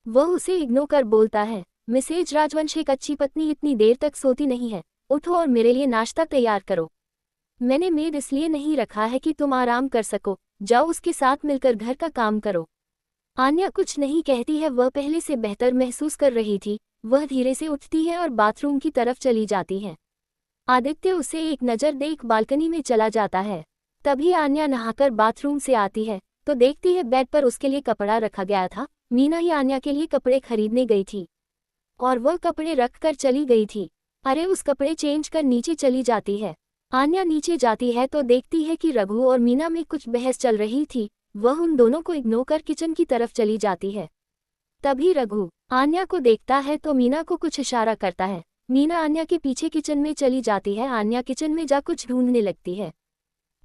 वह उसे इग्नोर कर बोलता है, मिसेज राजवंश, एक अच्छी पत्नी इतनी देर तक सोती नहीं है। उठो और मेरे लिए नाश्ता तैयार करो। मैंने मेड इसलिए नहीं रखा है कि तुम आराम कर सको, जाओ उसके साथ मिलकर घर का काम करो। आन्या कुछ नहीं कहती है, वह पहले से बेहतर महसूस कर रही थी। वह धीरे से उठती है और बाथरूम की तरफ चली जाती है। आदित्य उसे एक नज़र देख बालकनी में चला जाता है। तभी आन्या नहाकर बाथरूम से आती है तो देखती है बेड पर उसके लिए कपड़ा रखा गया था। मीना ही आन्या के लिए कपड़े खरीदने गई थी और वह कपड़े रख कर चली गई थी। अरे उस कपड़े चेंज कर नीचे चली जाती है। आन्या नीचे जाती है तो देखती है कि रघु और मीना में कुछ बहस चल रही थी। वह उन दोनों को इग्नोर कर किचन की तरफ चली जाती है। तभी रघु आन्या को देखता है तो मीना को कुछ इशारा करता है। मीना आन्या के पीछे किचन में चली जाती है। आन्या किचन में जा कुछ ढूंढने लगती है।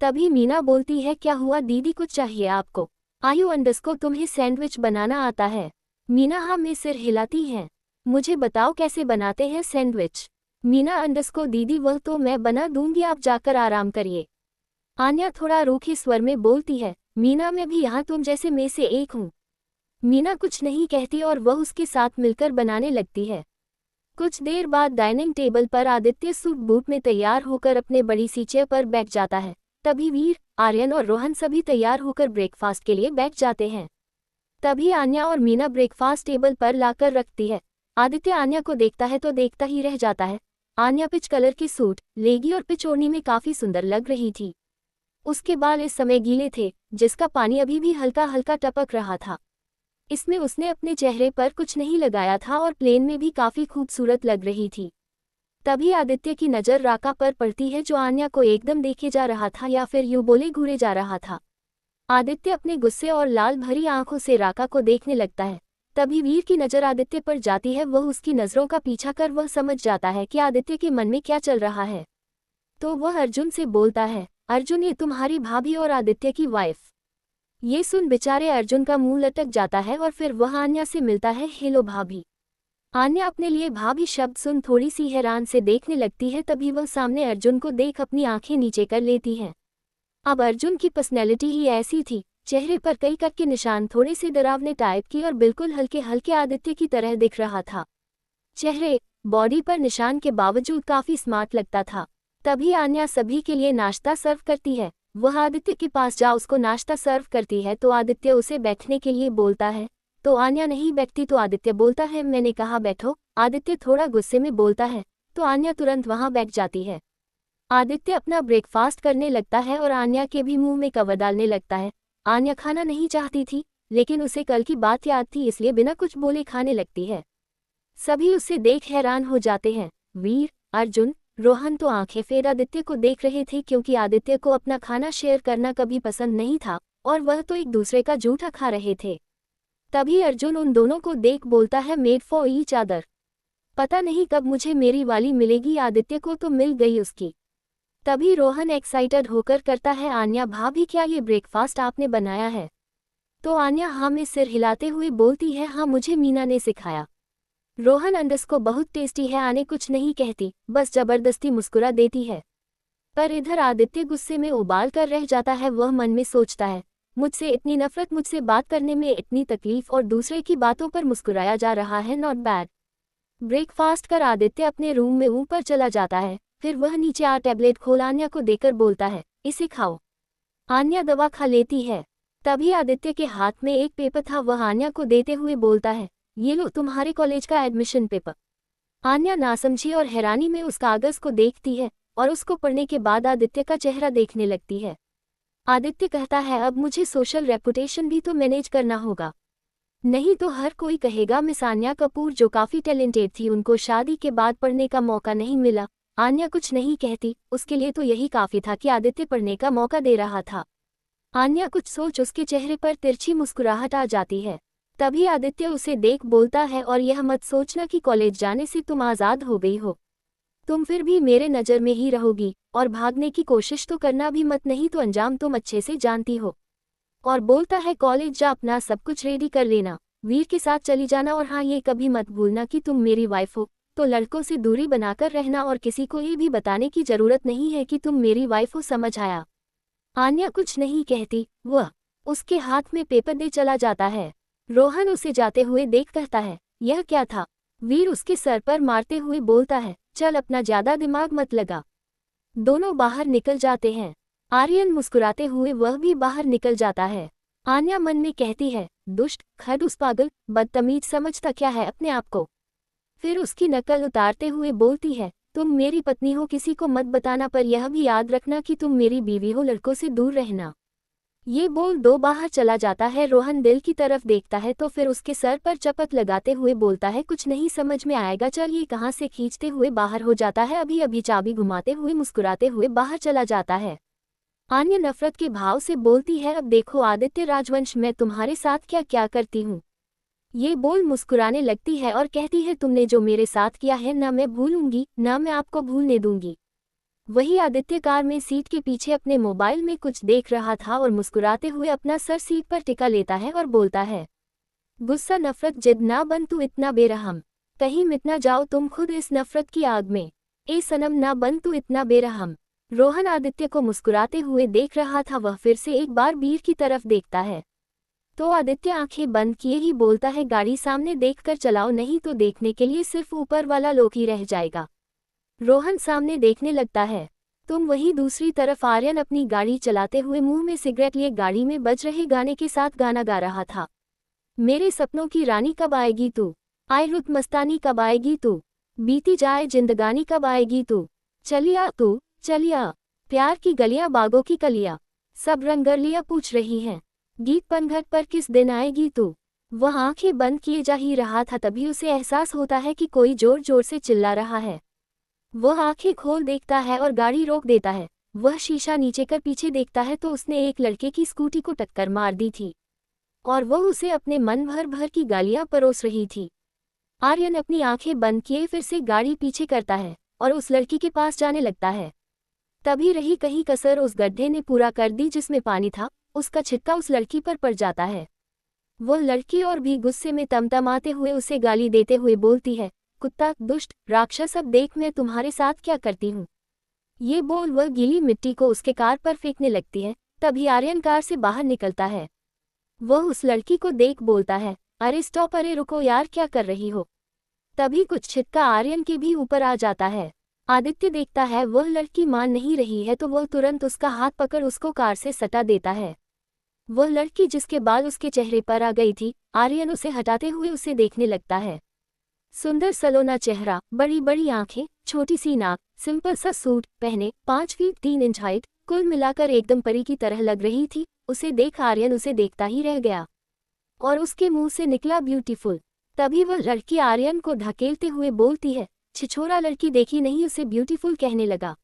तभी मीना बोलती है, क्या हुआ दीदी, कुछ चाहिए आपको। आयु अंडस्को तुम्हें सैंडविच बनाना आता है। मीना हाँ में सिर हिलाती है। मुझे बताओ कैसे बनाते हैं सैंडविच। मीना अंडरस्कोर दीदी वह तो मैं बना दूंगी, आप जाकर आराम करिए। आन्या थोड़ा रूखे स्वर में बोलती है। मीना मैं भी यहाँ तुम जैसे में से एक हूँ। मीना कुछ नहीं कहती और वह उसके साथ मिलकर बनाने लगती है। कुछ देर बाद डाइनिंग टेबल पर आदित्य सूट बूट में तैयार होकर अपने बड़ी सी चेयर पर बैठ जाता है। तभी वीर, आर्यन और रोहन सभी तैयार होकर ब्रेकफास्ट के लिए बैठ जाते हैं। तभी आन्या और मीना ब्रेकफास्ट टेबल पर लाकर रखती है। आदित्य आन्या को देखता है तो देखता ही रह जाता है। आन्या पिच कलर के सूट, लेगी और पिच ओढ़नी में काफी सुंदर लग रही थी। उसके बाल इस समय गीले थे, जिसका पानी अभी भी हल्का हल्का टपक रहा था। इसमें उसने अपने चेहरे पर कुछ नहीं लगाया था और प्लेन में भी काफी खूबसूरत लग रही थी। तभी आदित्य की नज़र राका पर पड़ती है, जो आन्या को एकदम देखे जा रहा था या फिर यूं बोले घूरे जा रहा था। आदित्य अपने गुस्से और लाल भरी आंखों से राका को देखने लगता है। तभी वीर की नज़र आदित्य पर जाती है। वह उसकी नज़रों का पीछा कर वह समझ जाता है कि आदित्य के मन में क्या चल रहा है। तो वह अर्जुन से बोलता है, अर्जुन ये तुम्हारी भाभी और आदित्य की वाइफ। ये सुन बेचारे अर्जुन का मुंह लटक जाता है और फिर वह आन्या से मिलता है। हेलो भाभी। आन्या अपने लिए भाभी शब्द सुन थोड़ी सी हैरान से देखने लगती है। तभी वह सामने अर्जुन को देख अपनी आंखें नीचे कर लेती है। अब अर्जुन की पर्सनैलिटी ही ऐसी थी, चेहरे पर कई कट के निशान थोड़े से डरावने टाइप की और बिल्कुल हल्के हल्के आदित्य की तरह दिख रहा था। चेहरे, बॉडी पर निशान के बावजूद काफी स्मार्ट लगता था। तभी आन्या सभी के लिए नाश्ता सर्व करती है। वह आदित्य के पास जा उसको नाश्ता सर्व करती है तो आदित्य उसे बैठने के लिए बोलता है, तो आन्या नहीं बैठती तो आदित्य बोलता है मैंने कहा बैठो। आदित्य थोड़ा गुस्से में बोलता है तो आन्या तुरंत वहां बैठ जाती है। आदित्य अपना ब्रेकफास्ट करने लगता है और आन्या के भी मुंह में कवर डालने लगता है। आन्या खाना नहीं चाहती थी, लेकिन उसे कल की बात याद थी, इसलिए बिना कुछ बोले खाने लगती है। सभी उससे देख हैरान हो जाते हैं। वीर, अर्जुन, रोहन तो आंखें फेर आदित्य को देख रहे थे, क्योंकि आदित्य को अपना खाना शेयर करना कभी पसंद नहीं था और वह तो एक दूसरे का जूठा खा रहे थे। तभी अर्जुन उन दोनों को देख बोलता है मेड फॉर ईच अदर। पता नहीं कब मुझे मेरी वाली मिलेगी। आदित्य को तो मिल गई उसकी। तभी रोहन एक्साइटेड होकर करता है, आन्या भाभी क्या ये ब्रेकफास्ट आपने बनाया है? तो आन्या हाँ में सिर हिलाते हुए बोलती है हाँ मुझे मीना ने सिखाया। रोहन अंडस को बहुत टेस्टी है। आने कुछ नहीं कहती, बस जबरदस्ती मुस्कुरा देती है। पर इधर आदित्य गुस्से में उबाल कर रह जाता है। वह मन में सोचता है मुझसे इतनी नफरत, मुझसे बात करने में इतनी तकलीफ और दूसरे की बातों पर मुस्कुराया जा रहा है। Not bad. ब्रेकफास्ट कर आदित्य अपने रूम में ऊपर चला जाता है। फिर वह नीचे आ टैबलेट खोल आन्या को देकर बोलता है इसे खाओ। आन्या दवा खा लेती है। तभी आदित्य के हाथ में एक पेपर था, वह आन्या को देते हुए बोलता है ये लो तुम्हारे कॉलेज का एडमिशन पेपर। आन्या नासमझी और हैरानी में उस कागज को देखती है और उसको पढ़ने के बाद आदित्य का चेहरा देखने लगती है। आदित्य कहता है अब मुझे सोशल रेपुटेशन भी तो मैनेज करना होगा, नहीं तो हर कोई कहेगा मिस आन्या कपूर जो काफी टैलेंटेड थी उनको शादी के बाद पढ़ने का मौका नहीं मिला। आन्या कुछ नहीं कहती, उसके लिए तो यही काफी था कि आदित्य पढ़ने का मौका दे रहा था। आन्या कुछ सोच उसके चेहरे पर तिरछी मुस्कुराहट आ जाती है। तभी आदित्य उसे देख बोलता है और यह मत सोचना कि कॉलेज जाने से तुम आज़ाद हो गई हो, तुम फिर भी मेरे नज़र में ही रहोगी और भागने की कोशिश तो करना भी मत, नहीं तो अंजाम तुम अच्छे से जानती हो। और बोलता है कॉलेज जा अपना सब कुछ रेडी कर लेना, वीर के साथ चली जाना और हाँ ये कभी मत भूलना कि तुम मेरी वाइफ हो, तो लड़कों से दूरी बनाकर रहना और किसी को ये भी बताने की जरूरत नहीं है कि तुम मेरी वाइफ हो, समझ आया? आन्या कुछ नहीं कहती, वह उसके हाथ में पेपर दे चला जाता है। रोहन उसे जाते हुए देख कहता है यह क्या था? वीर उसके सर पर मारते हुए बोलता है चल अपना ज्यादा दिमाग मत लगा। दोनों बाहर निकल जाते हैं। आर्यन मुस्कुराते हुए वह भी बाहर निकल जाता है। आन्या मन में कहती है दुष्ट, खड़ूस, पागल, बदतमीज, समझता क्या है अपने आप को? फिर उसकी नकल उतारते हुए बोलती है तुम मेरी पत्नी हो, किसी को मत बताना, पर यह भी याद रखना कि तुम मेरी बीवी हो, लड़कों से दूर रहना। ये बोल दो बाहर चला जाता है। रोहन दिल की तरफ देखता है तो फिर उसके सर पर चपत लगाते हुए बोलता है कुछ नहीं समझ में आएगा, चल, ये कहाँ से खींचते हुए बाहर हो जाता है। अभी अभी चाबी घुमाते हुए मुस्कुराते हुए बाहर चला जाता है। आन्या नफरत के भाव से बोलती है अब देखो आदित्य राजवंश, मैं तुम्हारे साथ क्या क्या करती हूँ। ये बोल मुस्कुराने लगती है और कहती है तुमने जो मेरे साथ किया है ना मैं भूलूंगी, ना मैं आपको भूलने दूंगी। वही आदित्य कार में सीट के पीछे अपने मोबाइल में कुछ देख रहा था और मुस्कुराते हुए अपना सर सीट पर टिका लेता है और बोलता है गुस्सा, नफरत, जिद ना बन तू इतना बेरहम। कहीं मिट ना जाओ तुम खुद इस नफरत की आग में। ए सनम ना बन तू इतना बेरहम। रोहन आदित्य को मुस्कुराते हुए देख रहा था। वह फिर से एक बार वीर की तरफ देखता है तो आदित्य आंखें बंद किए ही बोलता है, गाड़ी सामने देखकर चलाओ, नहीं तो देखने के लिए सिर्फ ऊपर वाला लोग ही रह जाएगा। रोहन सामने देखने लगता है। तुम वहीं दूसरी तरफ आर्यन अपनी गाड़ी चलाते हुए मुंह में सिगरेट लिए गाड़ी में बज रहे गाने के साथ गाना गा रहा था। मेरे सपनों की रानी कब आएगी तू, आए रुत मस्तानी कब आएगी तू, बीती जाए जिंदगानी कब आएगी तू, चलिया तू चलिया, प्यार की गलियां बागों की कलियां, सब रंगरलियां पूछ रही हैं, गीत पनघट पर किस दिन आएगी तू। वह आंखें बंद किए जा ही रहा था, तभी उसे एहसास होता है कि कोई जोर जोर से चिल्ला रहा है। वह आंखें खोल देखता है और गाड़ी रोक देता है। वह शीशा नीचे कर पीछे देखता है तो उसने एक लड़के की स्कूटी को टक्कर मार दी थी और वह उसे अपने मन भर भर की गालियां परोस रही थी। आर्यन अपनी आंखें बंद किए फिर से गाड़ी पीछे करता है और उस लड़की के पास जाने लगता है। तभी रही कहीं कसर उस गड्ढे ने पूरा कर दी जिसमें पानी था। उसका छिटका उस लड़की पर पड़ जाता है। वह लड़की और भी गुस्से में तमतमाते हुए उसे गाली देते हुए बोलती है, कुत्ता, दुष्ट, राक्षस, अब देख मैं तुम्हारे साथ क्या करती हूँ। ये बोल वह गीली मिट्टी को उसके कार पर फेंकने लगती है। तभी आर्यन कार से बाहर निकलता है। वह उस लड़की को देख बोलता है, अरे स्टॉप, अरे रुको यार, क्या कर रही हो। तभी कुछ छिटका आर्यन के भी ऊपर आ जाता है। आदित्य देखता है वह लड़की मान नहीं रही है तो वह तुरंत उसका हाथ पकड़ उसको कार से सटा देता है। वह लड़की जिसके बाल उसके चेहरे पर आ गई थी, आर्यन उसे हटाते हुए उसे देखने लगता है। सुंदर सलोना चेहरा, बड़ी बड़ी आंखें, छोटी सी नाक, सिंपल सा सूट पहने, 5 फीट 3 इंच हाइट, कुल मिलाकर एकदम परी की तरह लग रही थी। उसे देख आर्यन उसे देखता ही रह गया और उसके मुंह से निकला ब्यूटीफुल। तभी वह लड़की आर्यन को ढकेलते हुए बोलती है, छिछोरा लड़की देखी नहीं उसे ब्यूटीफुल कहने लगा।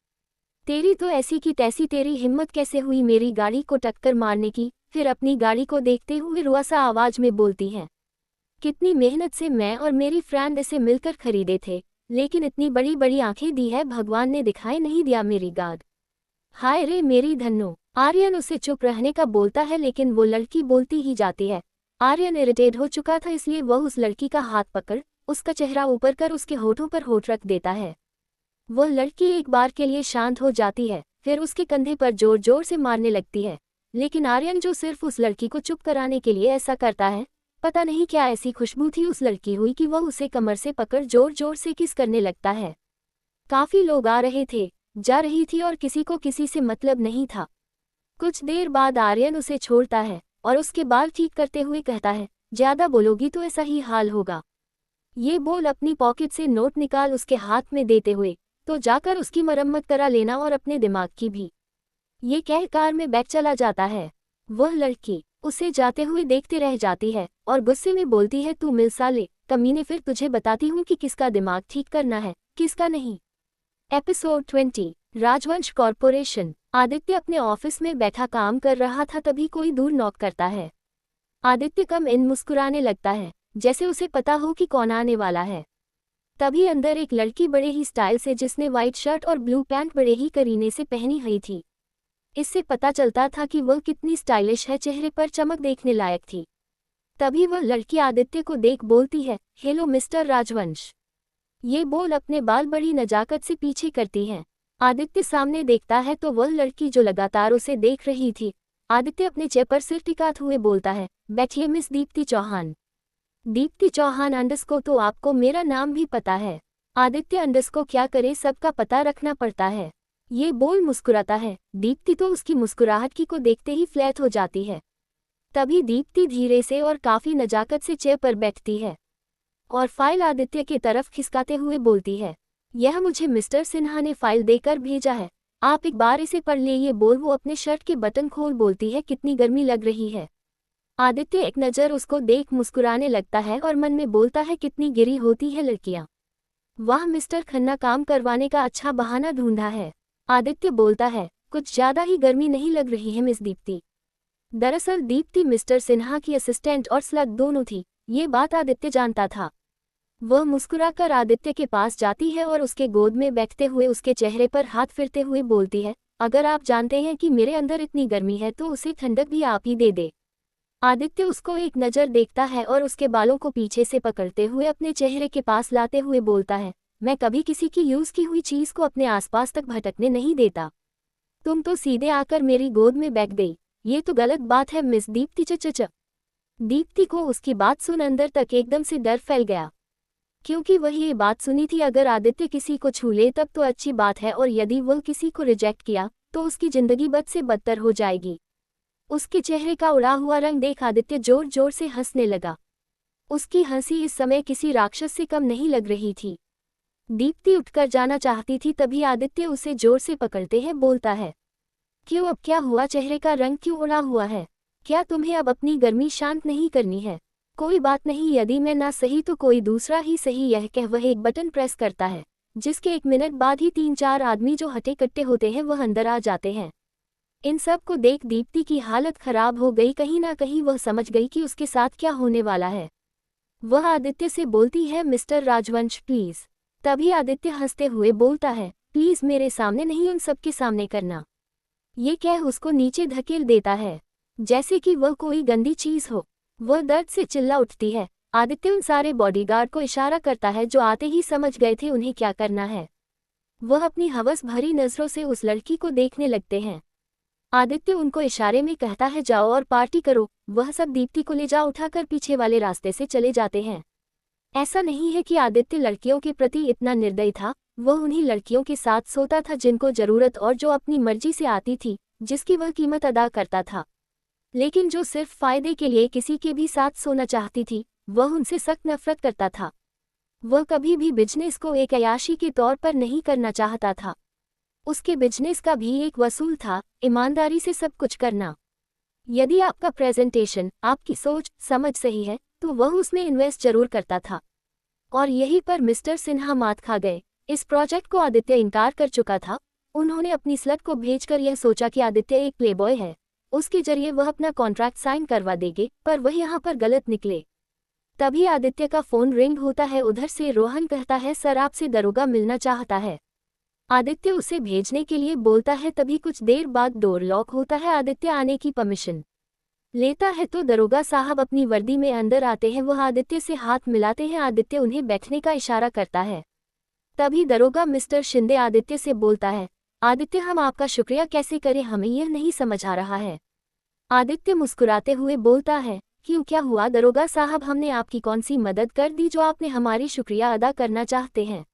तेरी तो ऐसी की तैसी, तेरी हिम्मत कैसे हुई मेरी गाड़ी को टक्कर मारने की। फिर अपनी गाड़ी को देखते हुए रुआसा आवाज में बोलती है, कितनी मेहनत से मैं और मेरी फ्रेंड इसे मिलकर खरीदे थे, लेकिन इतनी बड़ी बड़ी आंखें दी है भगवान ने, दिखाई नहीं दिया मेरी गाद। हाय रे मेरी धन्नो। आर्यन उसे चुप रहने का बोलता है लेकिन वो लड़की बोलती ही जाती है। आर्यन इरिटेट हो चुका था इसलिए वह उस लड़की का हाथ पकड़ उसका चेहरा ऊपर कर उसके होठों पर होठ रख देता है। वह लड़की एक बार के लिए शांत हो जाती है, फिर उसके कंधे पर जोर जोर से मारने लगती है। लेकिन आर्यन जो सिर्फ उस लड़की को चुप कराने के लिए ऐसा करता है, पता नहीं क्या ऐसी खुशबू थी उस लड़की हुई कि वह उसे कमर से पकड़ जोर जोर से किस करने लगता है। काफी लोग आ रहे थे, जा रही थी और किसी को किसी से मतलब नहीं था। कुछ देर बाद आर्यन उसे छोड़ता है और उसके बाल ठीक करते हुए कहता है, ज्यादा बोलोगी तो ऐसा ही हाल होगा। ये बोल अपनी पॉकेट से नोट निकाल उसके हाथ में देते हुए, तो जाकर उसकी मरम्मत करा लेना और अपने दिमाग की भी। ये कह कार में बैठ चला जाता है। वह लड़की उसे जाते हुए देखते रह जाती है और गुस्से में बोलती है, तू मिल साले कमीने, फिर तुझे बताती हूँ कि किसका दिमाग ठीक करना है किसका नहीं। एपिसोड 20 राजवंश कॉर्पोरेशन। आदित्य अपने ऑफिस में बैठा काम कर रहा था, तभी कोई दूर नॉक करता है। आदित्य कम इन मुस्कुराने लगता है जैसे उसे पता हो कि कौन आने वाला है। तभी अंदर एक लड़की बड़े ही स्टाइल से, जिसने व्हाइट शर्ट और ब्लू पैंट बड़े ही करीने से पहनी हुई थी। इससे पता चलता था कि वह कितनी स्टाइलिश है, चेहरे पर चमक देखने लायक थी। तभी वह लड़की आदित्य को देख बोलती है, हेलो मिस्टर राजवंश। ये बोल अपने बाल बड़ी नजाकत से पीछे करती है। आदित्य सामने देखता है तो वह लड़की जो लगातार उसे देख रही थी। आदित्य अपने चेयर पर सिर टिकाते हुए बोलता है, बैठिए मिस दीप्ति चौहान। दीप्ति चौहान अंडस्को, तो आपको मेरा नाम भी पता है। आदित्य अंडस्को क्या करे, सबका पता रखना पड़ता है। ये बोल मुस्कुराता है। दीप्ति तो उसकी मुस्कुराहट की को देखते ही फ्लैट हो जाती है। तभी दीप्ति धीरे से और काफी नजाकत से चेयर पर बैठती है और फाइल आदित्य की तरफ खिसकाते हुए बोलती है, यह मुझे मिस्टर सिन्हा ने फाइल देकर भेजा है, आप एक बार इसे पढ़ ले। ये बोल वो अपने शर्ट के बटन खोल बोलती है, कितनी गर्मी लग रही है। आदित्य एक नज़र उसको देख मुस्कुराने लगता है और मन में बोलता है, कितनी गिरी होती है लड़कियां। वाह, मिस्टर खन्ना काम करवाने का अच्छा बहाना ढूंढा है। आदित्य बोलता है, कुछ ज्यादा ही गर्मी नहीं लग रही है मिस दीप्ति। दरअसल दीप्ति मिस्टर सिन्हा की असिस्टेंट और स्लग दोनों थी, ये बात आदित्य जानता था। वह मुस्कुराकर आदित्य के पास जाती है और उसके गोद में बैठते हुए उसके चेहरे पर हाथ फिरते हुए बोलती है, अगर आप जानते हैं कि मेरे अंदर इतनी गर्मी है तो उसे ठंडक भी आप ही दे दे। आदित्य उसको एक नज़र देखता है और उसके बालों को पीछे से पकड़ते हुए अपने चेहरे के पास लाते हुए बोलता है, मैं कभी किसी की यूज़ की हुई चीज़ को अपने आसपास तक भटकने नहीं देता। तुम तो सीधे आकर मेरी गोद में बैठ गई। ये तो गलत बात है मिस दीप्ति। चच। दीप्ति को उसकी बात सुन अंदर तक एकदम से डर फैल गया, क्योंकि वह ये बात सुनी थी अगर आदित्य किसी को छू ले तब तो अच्छी बात है, और यदि वह किसी को रिजेक्ट किया तो उसकी जिंदगी बद से बदतर हो जाएगी। उसके चेहरे का उड़ा हुआ रंग देख आदित्य जोर जोर से हंसने लगा। उसकी हंसी इस समय किसी राक्षस से कम नहीं लग रही थी। दीप्ति उठकर जाना चाहती थी, तभी आदित्य उसे जोर से पकड़ते हैं बोलता है, क्यों, अब क्या हुआ, चेहरे का रंग क्यों उड़ा हुआ है? क्या तुम्हें अब अपनी गर्मी शांत नहीं करनी है? कोई बात नहीं, यदि मैं ना सही तो कोई दूसरा ही सही। यह कह वह एक बटन प्रेस करता है, जिसके 1 मिनट बाद ही 3-4 आदमी जो हटे कट्टे होते हैं वह अंदर आ जाते हैं। इन सब को देख दीप्ति की हालत खराब हो गई। कहीं ना कहीं वह समझ गई कि उसके साथ क्या होने वाला है। वह आदित्य से बोलती है, मिस्टर राजवंश प्लीज। तभी आदित्य हंसते हुए बोलता है, प्लीज मेरे सामने नहीं, उन सबके सामने करना। ये कह उसको नीचे धकेल देता है, जैसे कि वह कोई गंदी चीज हो। वह दर्द से चिल्ला उठती है। आदित्य उन सारे बॉडीगार्ड को इशारा करता है जो आते ही समझ गए थे उन्हें क्या करना है। वह अपनी हवस भरी नजरों से उस लड़की को देखने लगते हैं। आदित्य उनको इशारे में कहता है, जाओ और पार्टी करो। वह सब दीप्ति को ले जा उठाकर पीछे वाले रास्ते से चले जाते हैं। ऐसा नहीं है कि आदित्य लड़कियों के प्रति इतना निर्दयी था, वह उन्हीं लड़कियों के साथ सोता था जिनको जरूरत और जो अपनी मर्जी से आती थी, जिसकी वह कीमत अदा करता था। लेकिन जो सिर्फ फायदे के लिए किसी के भी साथ सोना चाहती थी, वह उनसे सख्त नफरत करता था। वह कभी भी बिजनेस को एक अयाशी के तौर पर नहीं करना चाहता था। उसके बिजनेस का भी एक वसूल था, ईमानदारी से सब कुछ करना। यदि आपका प्रेजेंटेशन, आपकी सोच समझ सही है तो वह उसमें इन्वेस्ट जरूर करता था। और यहीं पर मिस्टर सिन्हा मात खा गए। इस प्रोजेक्ट को आदित्य इनकार कर चुका था। उन्होंने अपनी स्लट को भेजकर यह सोचा कि आदित्य एक प्लेबॉय है, उसके जरिए वह अपना कॉन्ट्रैक्ट साइन करवा देंगे, पर वह यहाँ पर गलत निकले। तभी आदित्य का फोन रिंग होता है। उधर से रोहन कहता है, सर आपसे दरोगा मिलना चाहता है। आदित्य उसे भेजने के लिए बोलता है। तभी कुछ देर बाद डोर लॉक होता है। आदित्य आने की परमिशन लेता है तो दरोगा साहब अपनी वर्दी में अंदर आते हैं। वह आदित्य से हाथ मिलाते हैं। आदित्य उन्हें बैठने का इशारा करता है। तभी दरोगा मिस्टर शिंदे आदित्य से बोलता है, आदित्य हम आपका शुक्रिया कैसे करें, हमें यह नहीं समझ आ रहा है। आदित्य मुस्कुराते हुए बोलता है, क्यों, क्या हुआ दरोगा साहब, हमने आपकी कौन सी मदद कर दी जो आपने हमारी शुक्रिया अदा करना चाहते हैं?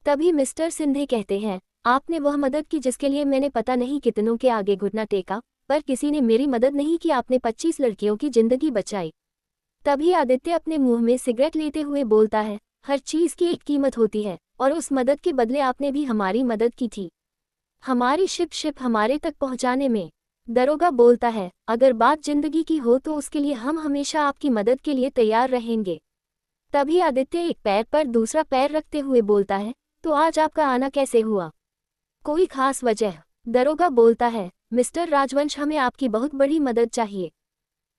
तभी मिस्टर सिंधे कहते हैं, आपने वह मदद की जिसके लिए मैंने पता नहीं कितनों के आगे घुटना टेका, पर किसी ने मेरी मदद नहीं की। आपने 25 लड़कियों की जिंदगी बचाई। तभी आदित्य अपने मुंह में सिगरेट लेते हुए बोलता है, हर चीज की एक कीमत होती है, और उस मदद के बदले आपने भी हमारी मदद की थी, हमारी शिप हमारे तक पहुंचाने में। दरोगा बोलता है, अगर बात जिंदगी की हो तो उसके लिए हम हमेशा आपकी मदद के लिए तैयार रहेंगे। तभी आदित्य एक पैर पर दूसरा पैर रखते हुए बोलता है, तो आज आपका आना कैसे हुआ? कोई खास वजह? दरोगा बोलता है, मिस्टर राजवंश हमें आपकी बहुत बड़ी मदद चाहिए।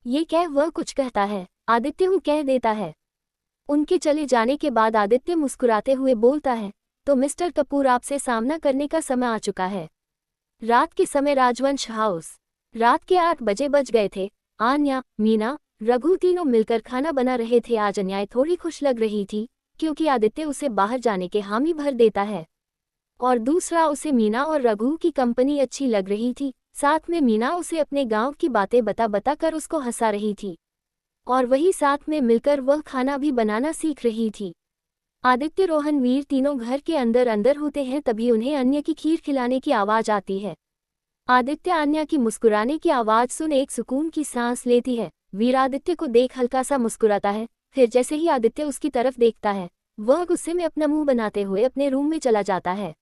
ये कह वह कुछ कहता है। आदित्य हूँ कह देता है। उनके चले जाने के बाद आदित्य मुस्कुराते हुए बोलता है, तो मिस्टर कपूर आपसे सामना करने का समय आ चुका है। रात के समय राजवंश हाउस। रात के 8 बजे बज गए थे। आन्या, मीना, रघु तीनों मिलकर खाना बना रहे थे। आज अन्याय थोड़ी खुश लग रही थी, क्योंकि आदित्य उसे बाहर जाने के हामी भर देता है, और दूसरा उसे मीना और रघु की कंपनी अच्छी लग रही थी। साथ में मीना उसे अपने गांव की बातें बता कर उसको हंसा रही थी, और वही साथ में मिलकर वह खाना भी बनाना सीख रही थी। आदित्य, रोहन, वीर तीनों घर के अंदर अंदर होते हैं। तभी उन्हें अन्य की खीर खिलाने की आवाज आती है। आदित्य अन्या की मुस्कुराने की आवाज सुन एक सुकून की सांस लेती है। वीर आदित्य को देख हल्का सा मुस्कुराता है, फिर जैसे ही आदित्य उसकी तरफ देखता है, वह गुस्से में अपना मुंह बनाते हुए अपने रूम में चला जाता है।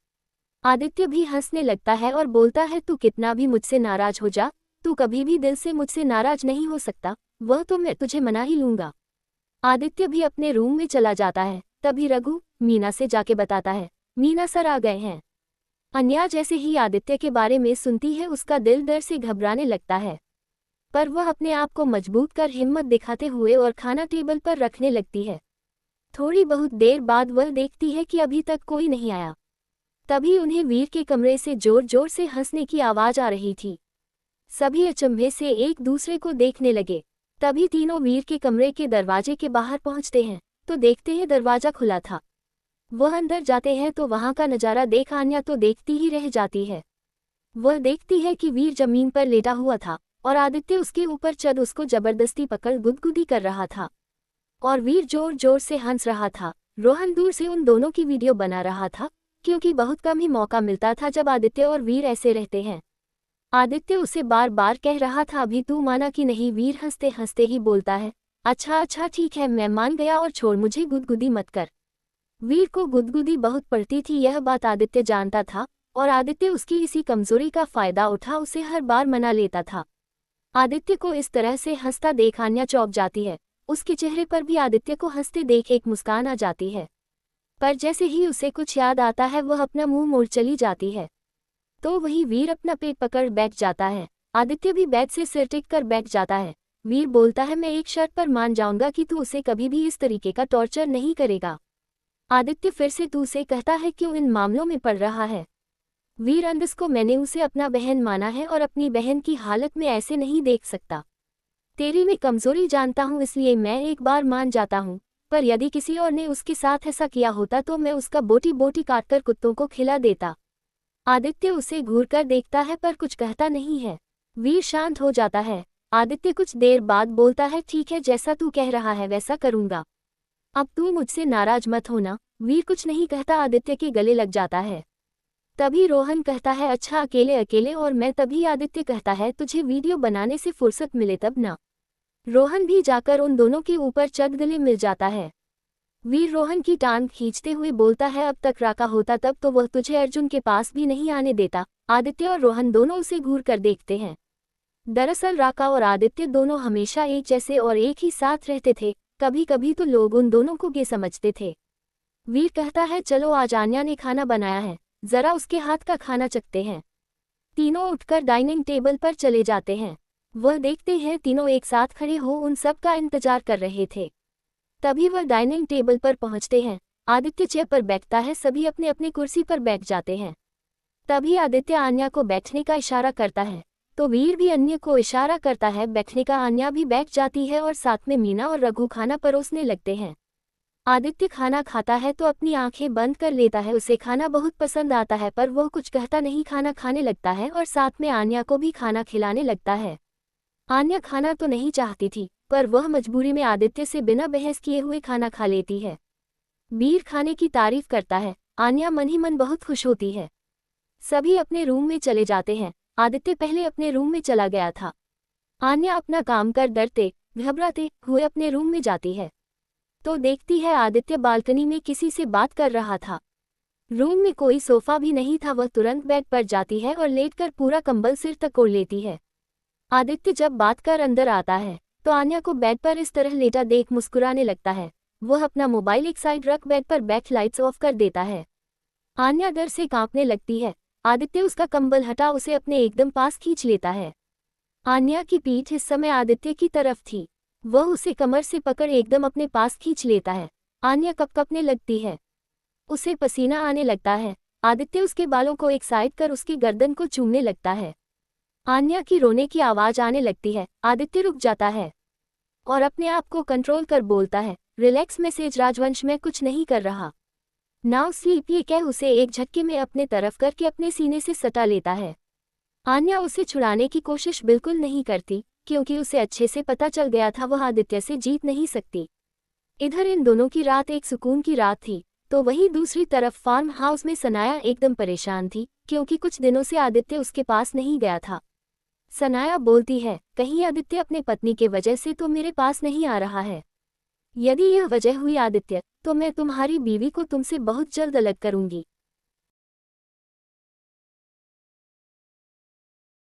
आदित्य भी हंसने लगता है और बोलता है, तू कितना भी मुझसे नाराज हो जा, तू कभी भी दिल से मुझसे नाराज नहीं हो सकता, वह तो मैं तुझे मना ही लूंगा। आदित्य भी अपने रूम में चला जाता है। तभी रघु मीना से जाके बताता है, मीना सर आ गए हैं। अन्या जैसे ही आदित्य के बारे में सुनती है उसका दिल डर से घबराने लगता है, पर वह अपने आप को मजबूत कर हिम्मत दिखाते हुए और खाना टेबल पर रखने लगती है। थोड़ी बहुत देर बाद वह देखती है कि अभी तक कोई नहीं आया। तभी उन्हें वीर के कमरे से जोर जोर से हंसने की आवाज आ रही थी। सभी अचंभे से एक दूसरे को देखने लगे। तभी तीनों वीर के कमरे के दरवाजे के बाहर पहुंचते हैं तो देखते हैं दरवाजा खुला था। वह अंदर जाते हैं तो वहां का नजारा देख आन्या तो देखती ही रह जाती है। वह देखती है कि वीर जमीन पर लेटा हुआ था और आदित्य उसके ऊपर चढ़ उसको जबरदस्ती पकड़ गुदगुदी कर रहा था और वीर जोर जोर से हंस रहा था। रोहन दूर से उन दोनों की वीडियो बना रहा था क्योंकि बहुत कम ही मौका मिलता था जब आदित्य और वीर ऐसे रहते हैं। आदित्य उसे बार बार कह रहा था अभी तू माना कि नहीं। वीर हंसते हंसते ही बोलता है अच्छा अच्छा ठीक है मैं मान गया और छोड़ मुझे गुदगुदी मत कर। वीर को गुदगुदी बहुत पड़ती थी यह बात आदित्य जानता था और आदित्य उसकी इसी कमजोरी का फायदा उठा उसे हर बार मना लेता था। आदित्य को इस तरह से हंसता देख आन्या चौंक जाती है। उसके चेहरे पर भी आदित्य को हंसते देख एक मुस्कान आ जाती है, पर जैसे ही उसे कुछ याद आता है वह अपना मुंह मोड़ चली जाती है। तो वही वीर अपना पेट पकड़ बैठ जाता है। आदित्य भी बेड से सिर टिक कर बैठ जाता है। वीर बोलता है मैं एक शर्त पर मान जाऊंगा कि तू उसे कभी भी इस तरीके का टॉर्चर नहीं करेगा। आदित्य फिर से तू उसे कहता है क्यों इन मामलों में पड़ रहा है। वीर अंदस को मैंने उसे अपना बहन माना है और अपनी बहन की हालत में ऐसे नहीं देख सकता। तेरी मैं कमजोरी जानता हूँ इसलिए मैं एक बार मान जाता हूँ, पर यदि किसी और ने उसके साथ ऐसा किया होता तो मैं उसका बोटी बोटी काटकर कुत्तों को खिला देता। आदित्य उसे घूर कर देखता है पर कुछ कहता नहीं है। वीर शांत हो जाता है। आदित्य कुछ देर बाद बोलता है ठीक है जैसा तू कह रहा है वैसा करूँगा, अब तू मुझसे नाराज मत होना। वीर कुछ नहीं कहता आदित्य के गले लग जाता है। तभी रोहन कहता है अच्छा अकेले अकेले और मैं। तभी आदित्य कहता है तुझे वीडियो बनाने से फुर्सत मिले तब ना। रोहन भी जाकर उन दोनों के ऊपर चढ़ गले मिल जाता है। वीर रोहन की टांग खींचते हुए बोलता है अब तक राका होता तब तो वह तुझे अर्जुन के पास भी नहीं आने देता। आदित्य और रोहन दोनों उसे घूर कर देखते हैं। दरअसल राका और आदित्य दोनों हमेशा एक जैसे और एक ही साथ रहते थे। कभी कभी तो लोग उन दोनों को गे समझते थे। वीर कहता है चलो आज आन्या ने खाना बनाया है, जरा उसके हाथ का खाना चखते हैं। तीनों उठकर डाइनिंग टेबल पर चले जाते हैं। वह देखते हैं तीनों एक साथ खड़े हो उन सब का इंतजार कर रहे थे। तभी वह डाइनिंग टेबल पर पहुंचते हैं। आदित्य चेयर पर बैठता है, सभी अपने अपने कुर्सी पर बैठ जाते हैं। तभी आदित्य आन्या को बैठने का इशारा करता है तो वीर भी अन्य को इशारा करता है बैठने का। आन्या भी बैठ जाती है और साथ में मीना और रघु खाना परोसने लगते हैं। आदित्य खाना खाता है तो अपनी आंखें बंद कर लेता है। उसे खाना बहुत पसंद आता है पर वह कुछ कहता नहीं, खाना खाने लगता है और साथ में आन्या को भी खाना खिलाने लगता है। आन्या खाना तो नहीं चाहती थी पर वह मजबूरी में आदित्य से बिना बहस किए हुए खाना खा लेती है। वीर खाने की तारीफ करता है। आन्या मन ही मन बहुत खुश होती है। सभी अपने रूम में चले जाते हैं। आदित्य पहले अपने रूम में चला गया था। आन्या अपना काम कर डरते घबराते हुए अपने रूम में जाती है तो देखती है आदित्य बालकनी में किसी से बात कर रहा था। रूम में कोई सोफा भी नहीं था। वह तुरंत बेड पर जाती है और लेटकर पूरा कंबल सिर तक ओढ़ लेती है। आदित्य जब बात कर अंदर आता है तो आन्या को बेड पर इस तरह लेटा देख मुस्कुराने लगता है। वह अपना मोबाइल एक साइड रख बेड पर बैठ लाइट्स ऑफ कर देता है। आन्या डर से कांपने लगती है। आदित्य उसका कंबल हटा उसे अपने एकदम पास खींच लेता है। आन्या की पीठ इस समय आदित्य की तरफ थी। वह उसे कमर से पकड़ एकदम अपने पास खींच लेता है। आन्या कपकपने लगती है, उसे पसीना आने लगता है। आदित्य उसके बालों को एक साइड कर उसकी गर्दन को चूमने लगता है। आन्या की रोने की आवाज आने लगती है। आदित्य रुक जाता है और अपने आप को कंट्रोल कर बोलता है रिलैक्स मैसेज राजवंश, मैं कुछ नहीं कर रहा, नाउ स्लीप। ये कह उसे एक झटके में अपने तरफ करके अपने सीने से सटा लेता है। आन्या उसे छुड़ाने की कोशिश बिल्कुल नहीं करती क्योंकि उसे अच्छे से पता चल गया था वह आदित्य से जीत नहीं सकती। इधर इन दोनों की रात एक सुकून की रात थी तो वहीं दूसरी तरफ फार्म हाउस में सनाया एकदम परेशान थी क्योंकि कुछ दिनों से आदित्य उसके पास नहीं गया था। सनाया बोलती है कहीं आदित्य अपने पत्नी के वजह से तो मेरे पास नहीं आ रहा है। यदि यह वजह हुई आदित्य तो मैं तुम्हारी बीवी को तुमसे बहुत जल्द अलग करूंगी।